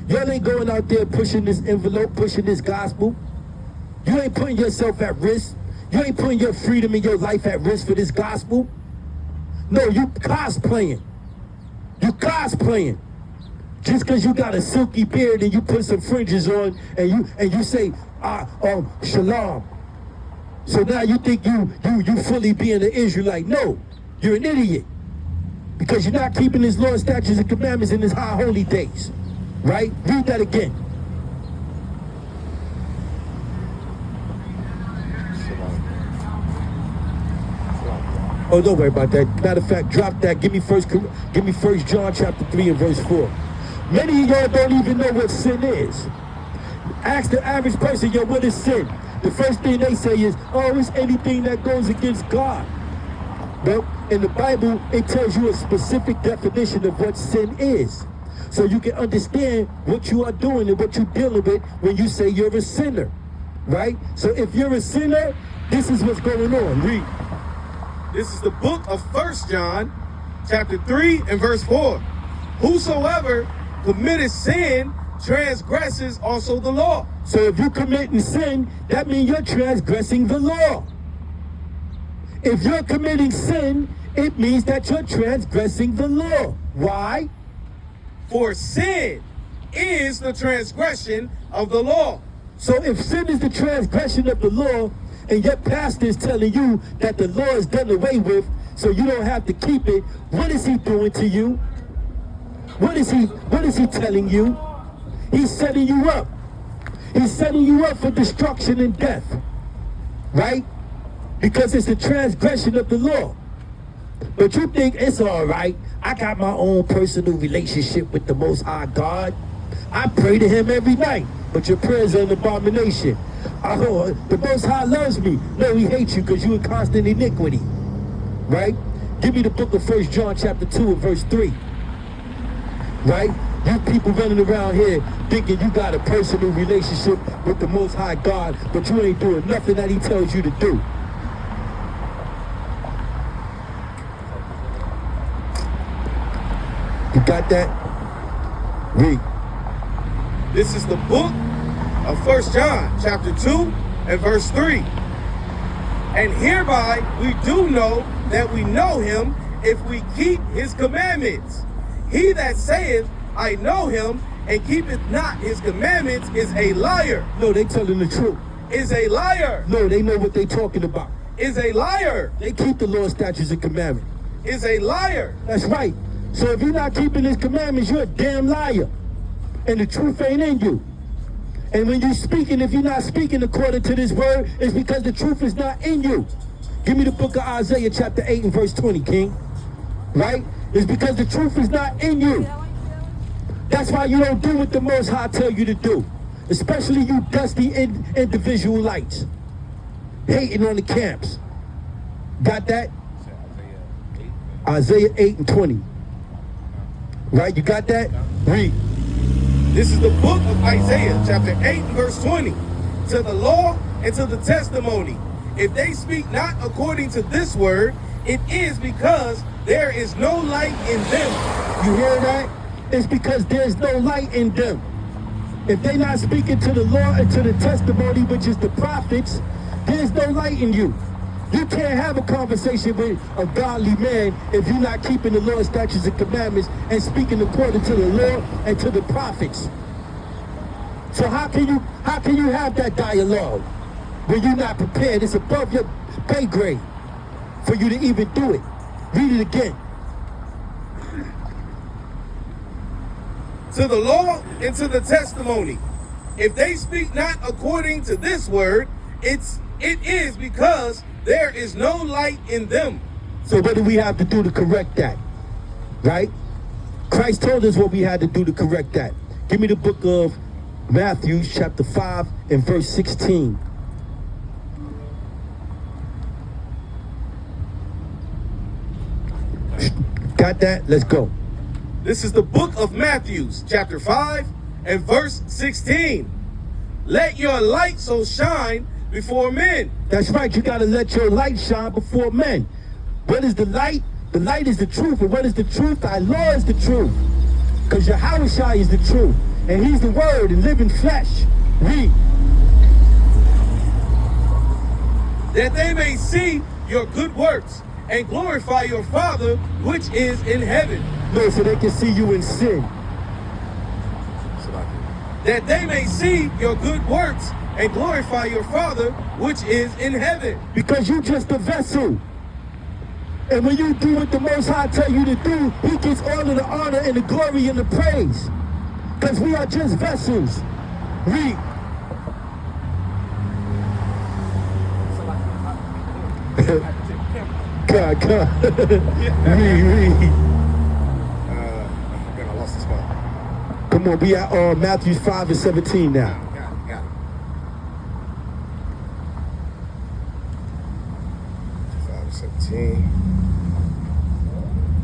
Y'all ain't going out there pushing this envelope, pushing this gospel. You ain't putting yourself at risk. You ain't putting your freedom and your life at risk for this gospel. No, you cosplaying. You cosplaying. Just because you got a silky beard and you put some fringes on and you say, shalom. So now you think you fully being an Israelite. No, you're an idiot. Because you're not keeping his law, statutes, and commandments in his high holy days. Right? Read that again. Oh, don't worry about that. Matter of fact, drop that. Give me First John chapter 3 and verse 4. Many of y'all don't even know what sin is. Ask the average person, yo, what is sin? The first thing they say is, oh, it's anything that goes against God. But in the Bible, it tells you a specific definition of what sin is. So you can understand what you are doing and what you're dealing with when you say you're a sinner. Right? So if you're a sinner, this is what's going on. Read. This is the book of 1 John, chapter 3 and verse 4. Whosoever committeth sin transgresses also the law. So if you're committing sin, that means you're transgressing the law. If you're committing sin, it means that you're transgressing the law. Why? For sin is the transgression of the law. So if sin is the transgression of the law, and your pastor is telling you that the law is done away with, so you don't have to keep it, what is he doing to you? What is he telling you? He's setting you up. He's setting you up for destruction and death. Right? Because it's the transgression of the law. But you think it's all right. I got my own personal relationship with the Most High God. I pray to him every night. But your prayers are an abomination. Oh, the Most High loves me. No, he hates you because you're in constant iniquity. Right? Give me the book of 1 John chapter 2 and verse 3. Right? You people running around here thinking you got a personal relationship with the Most High God, but you ain't doing nothing that he tells you to do. You got that? Read. This is the book of 1 John, chapter 2 and verse 3. And hereby we do know that we know him if we keep his commandments. He that saith, I know him, and keepeth not his commandments is a liar. No, they telling the truth. Is a liar. No, they know what they talking about. Is a liar. They keep the law, statutes, and commandments. Is a liar. That's right. So if you're not keeping his commandments, you're a damn liar. And the truth ain't in you. And when you're speaking, if you're not speaking according to this word, it's because the truth is not in you. Give me the book of Isaiah chapter 8 and verse 20, King. Right? It's because the truth is not in you. That's why you don't do what the Most High tell you to do. Especially you dusty individual lights. Hating on the camps. Got that? Isaiah 8 and 20. Right? You got that? Read. This is the book of Isaiah, chapter 8 and verse 20. To the law and to the testimony. If they speak not according to this word, it is because there is no light in them. You hear that? It's because there's no light in them. If they're not speaking to the law and to the testimony, which is the prophets, there's no light in you. You can't have a conversation with a godly man if you're not keeping the law, statutes, and commandments and speaking according to the law and to the prophets. So how can you have that dialogue when you're not prepared? It's above your pay grade for you to even do it. Read it again. To the law and to the testimony. If they speak not according to this word, it is because there is no light in them. So what do we have to do to correct that? Right? Christ told us what we had to do to correct that. Give me the book of Matthew chapter 5 and verse 16. Got that? Let's go. This is the book of Matthew, chapter 5 and verse 16. Let your light so shine before men. That's right. You got to let your light shine before men. What is the light? The light is the truth. And what is the truth? Thy law is the truth. Because Yahushua is the truth. And he's the word and living flesh. Read. That they may see your good works and glorify your Father which is in heaven. No, so they can see you in sin. That they may see your good works and glorify your Father which is in heaven. Because you just a vessel. And when you do what the Most High tell you to do, he gets all of the honor and the glory and the praise. Because we are just vessels. Read. God. Read. I lost the spot. Come on, we at Matthew 5 and 17 now. Got it. 5 and 17.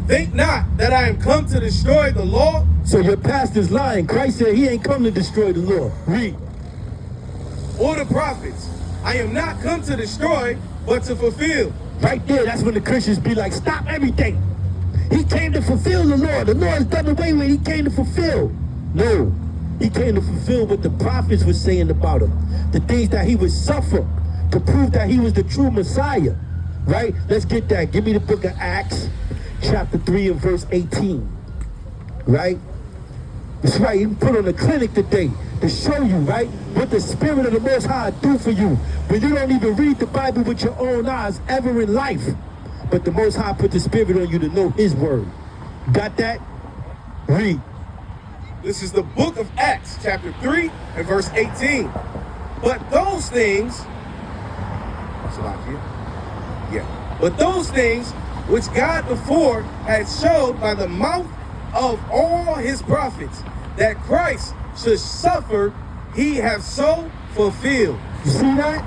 Think not that I am come to destroy the law. So your pastor's lying. Christ said he ain't come to destroy the law. Read. Or the prophets. I am not come to destroy, but to fulfill. Right there, that's when the Christians be like, stop everything. He came to fulfill the law. The law is done away with. He came to fulfill. No, he came to fulfill what the prophets were saying about him. The things that he would suffer to prove that he was the true Messiah. Right? Let's get that. Give me the book of Acts, chapter 3 and verse 18. Right? That's right. He put on a clinic today to show you, right, what the Spirit of the Most High do for you when you don't even read the Bible with your own eyes ever in life. But the Most High put the Spirit on you to know his word. Got that? Read. This is the book of Acts, chapter 3 and verse 18. But those things, but those things which God before had showed by the mouth of all his prophets, that Christ should suffer, he have so fulfilled. You see that?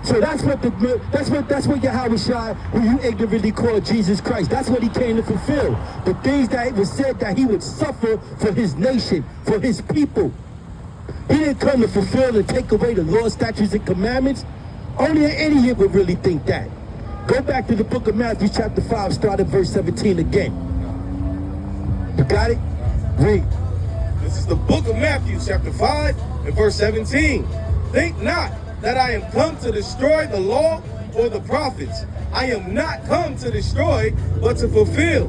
So that's what Yahushua, who you ignorantly call Jesus Christ, that's what he came to fulfill. The things that it was said that he would suffer for his nation, for his people. He didn't come to fulfill and take away the law, statutes, and commandments. Only an idiot would really think that. Go back to the book of Matthew chapter 5, start at verse 17 again. You got it? Read. This is the book of Matthew chapter 5 and verse 17. Think not that I am come to destroy the law or the prophets. I am not come to destroy, but to fulfill.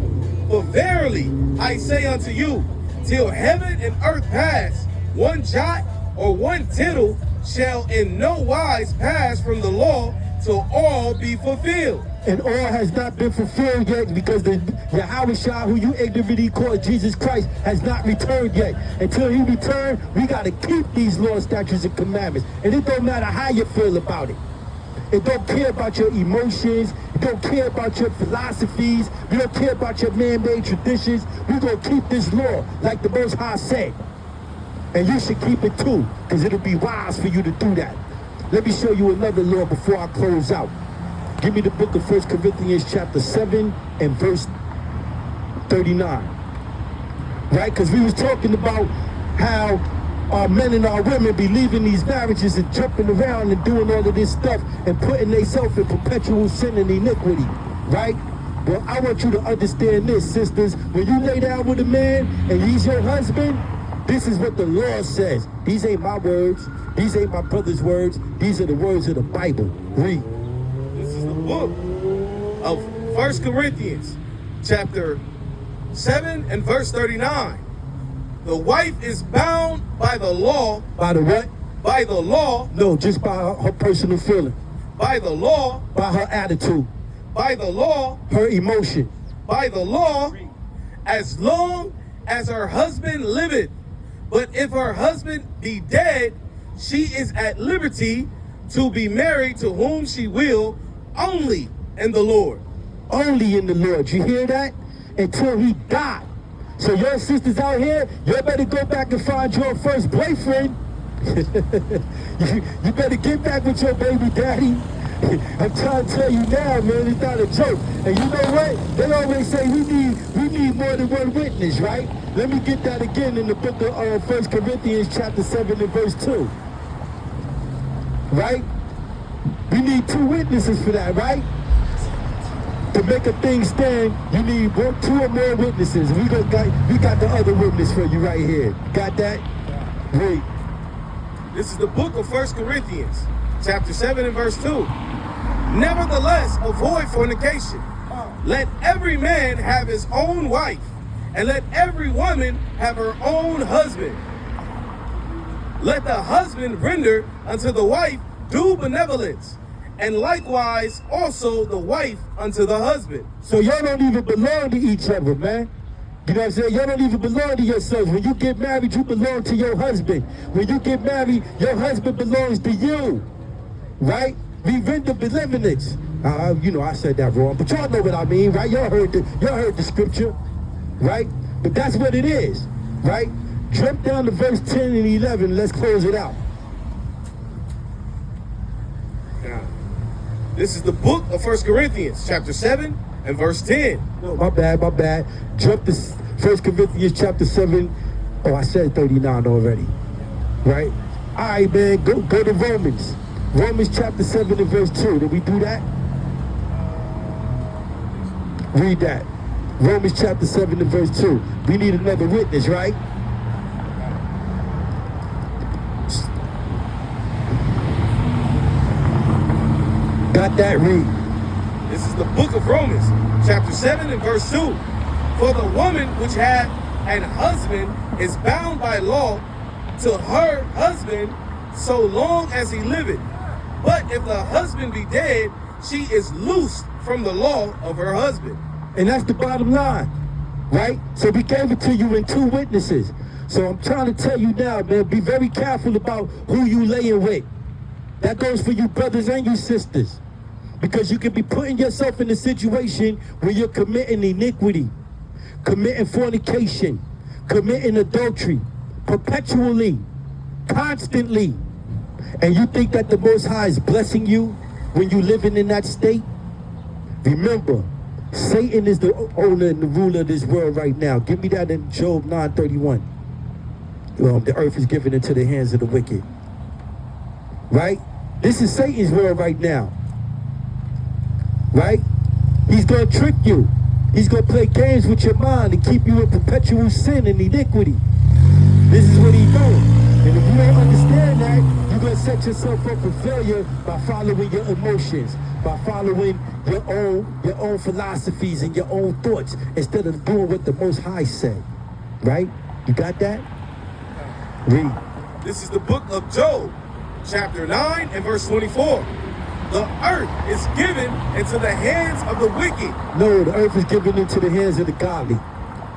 For verily I say unto you, till heaven and earth pass, one jot or one tittle shall in no wise pass from the law till all be fulfilled. And all has not been fulfilled yet because the Yahweh Shah, who you ignorantly call Jesus Christ, has not returned yet. Until he returns, we got to keep these laws, statutes, and commandments. And it don't matter how you feel about it. It don't care about your emotions. It don't care about your philosophies. We don't care about your man-made traditions. We're going to keep this law like the Most High said. And you should keep it too, because it'll be wise for you to do that. Let me show you another law before I close out. Give me the book of 1 Corinthians chapter 7 and verse 39. Right? Because we was talking about how our men and our women be leaving these marriages and jumping around and doing all of this stuff and putting themselves in perpetual sin and iniquity. Right? Well, I want you to understand this, sisters. When you lay down with a man and he's your husband, this is what the Lord says. These ain't my words. These ain't my brother's words. These are the words of the Bible. Read. This is the book of 1 Corinthians, chapter 7 and verse 39. The wife is bound by the law. By the what? By the law. No, just by her personal feeling. By the law. By her attitude. By the law. Her emotion. By the law, as long as her husband liveth. But if her husband be dead, she is at liberty to be married to whom she will, only in the Lord. Only in the Lord. You hear that? Until he died. So your sisters out here, you better go back and find your first boyfriend. you better get back with your baby daddy. I'm trying to tell you now, man, it's not a joke. And you know what? They always say we need more than one witness, right? Let me get that again in the book of 1 Corinthians chapter 7 and verse 2. Right? We need 2 witnesses for that, right? To make a thing stand, you need 2 or more witnesses. We got the other witness for you right here. Got that? Read. This is the book of 1 Corinthians, chapter 7 and verse 2. Nevertheless, avoid fornication. Let every man have his own wife, and let every woman have her own husband. Let the husband render unto the wife due benevolence, and likewise also the wife unto the husband. So y'all don't even belong to each other, man. You know what I'm saying? Y'all don't even belong to yourselves. When you get married, you belong to your husband. When you get married, your husband belongs to you. Right? We render benevolence. You know, I said that wrong, but y'all know what I mean, right? Y'all heard the scripture, right? But that's what it is, right? Jump down to verse 10 and 11. Let's close it out. Now, this is the book of 1 Corinthians, chapter 7 and verse 10. No, my bad. Jump to 1 Corinthians chapter 7. Oh, I said 39 already, right? All right, man, go to Romans. Romans chapter 7 and verse 2. Did we do that? Read that. Romans chapter 7 and verse 2. We need another witness, right? Got that? Read. This is the book of Romans, chapter 7 and verse 2. For the woman which hath an husband is bound by law to her husband so long as he liveth. But if the husband be dead, she is loosed from the law of her husband. And that's the bottom line, right? So we gave it to you in 2 witnesses. So I'm trying to tell you now, man, be very careful about who you laying with. That goes for you brothers and you sisters. Because you can be putting yourself in a situation where you're committing iniquity, committing fornication, committing adultery, perpetually, constantly. And you think that the Most High is blessing you when you're living in that state? Remember, Satan is the owner and the ruler of this world right now. Give me that in Job 9:31. The earth is given into the hands of the wicked. Right? This is Satan's world right now. Right? He's going to trick you. He's going to play games with your mind and keep you in perpetual sin and iniquity. This is what he's doing. And if you don't understand that, you're going to say, set yourself up for failure by following your emotions, by following your own philosophies and your own thoughts instead of doing what the Most High said. Right? You got that? Read. This is the book of Job, chapter 9 and verse 24. The earth is given into the hands of the wicked. No, the earth is given into the hands of the godly.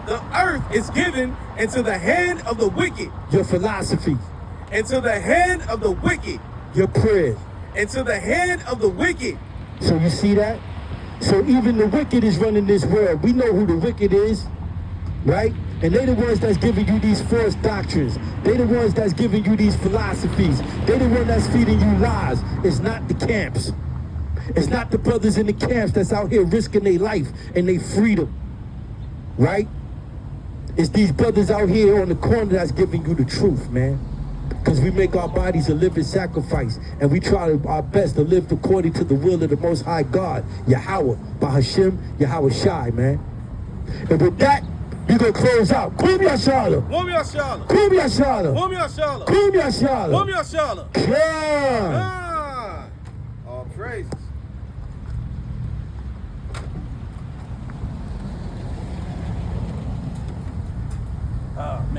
The earth is given into the hand of the wicked. Your philosophy, Into the hand of the wicked. your prayers. Into the hand of the wicked. So you see that? So even the wicked is running this world. We know who the wicked is, right? And they the ones that's giving you these false doctrines. They the ones that's giving you these philosophies. They the one that's feeding you lies. It's not the camps. It's not the brothers in the camps that's out here risking their life and their freedom, right? It's these brothers out here on the corner that's giving you the truth, man. Because we make our bodies a living sacrifice, and we try our best to live according to the will of the Most High God, Yahweh, Bahashim, Yahweh Shai, man. And with that, we gonna close out. Kum Yashala. Wom Yashala. Kum Yashala. Wom Yashala. Kum Yashala. Wom Yashala. Yeah. Ah.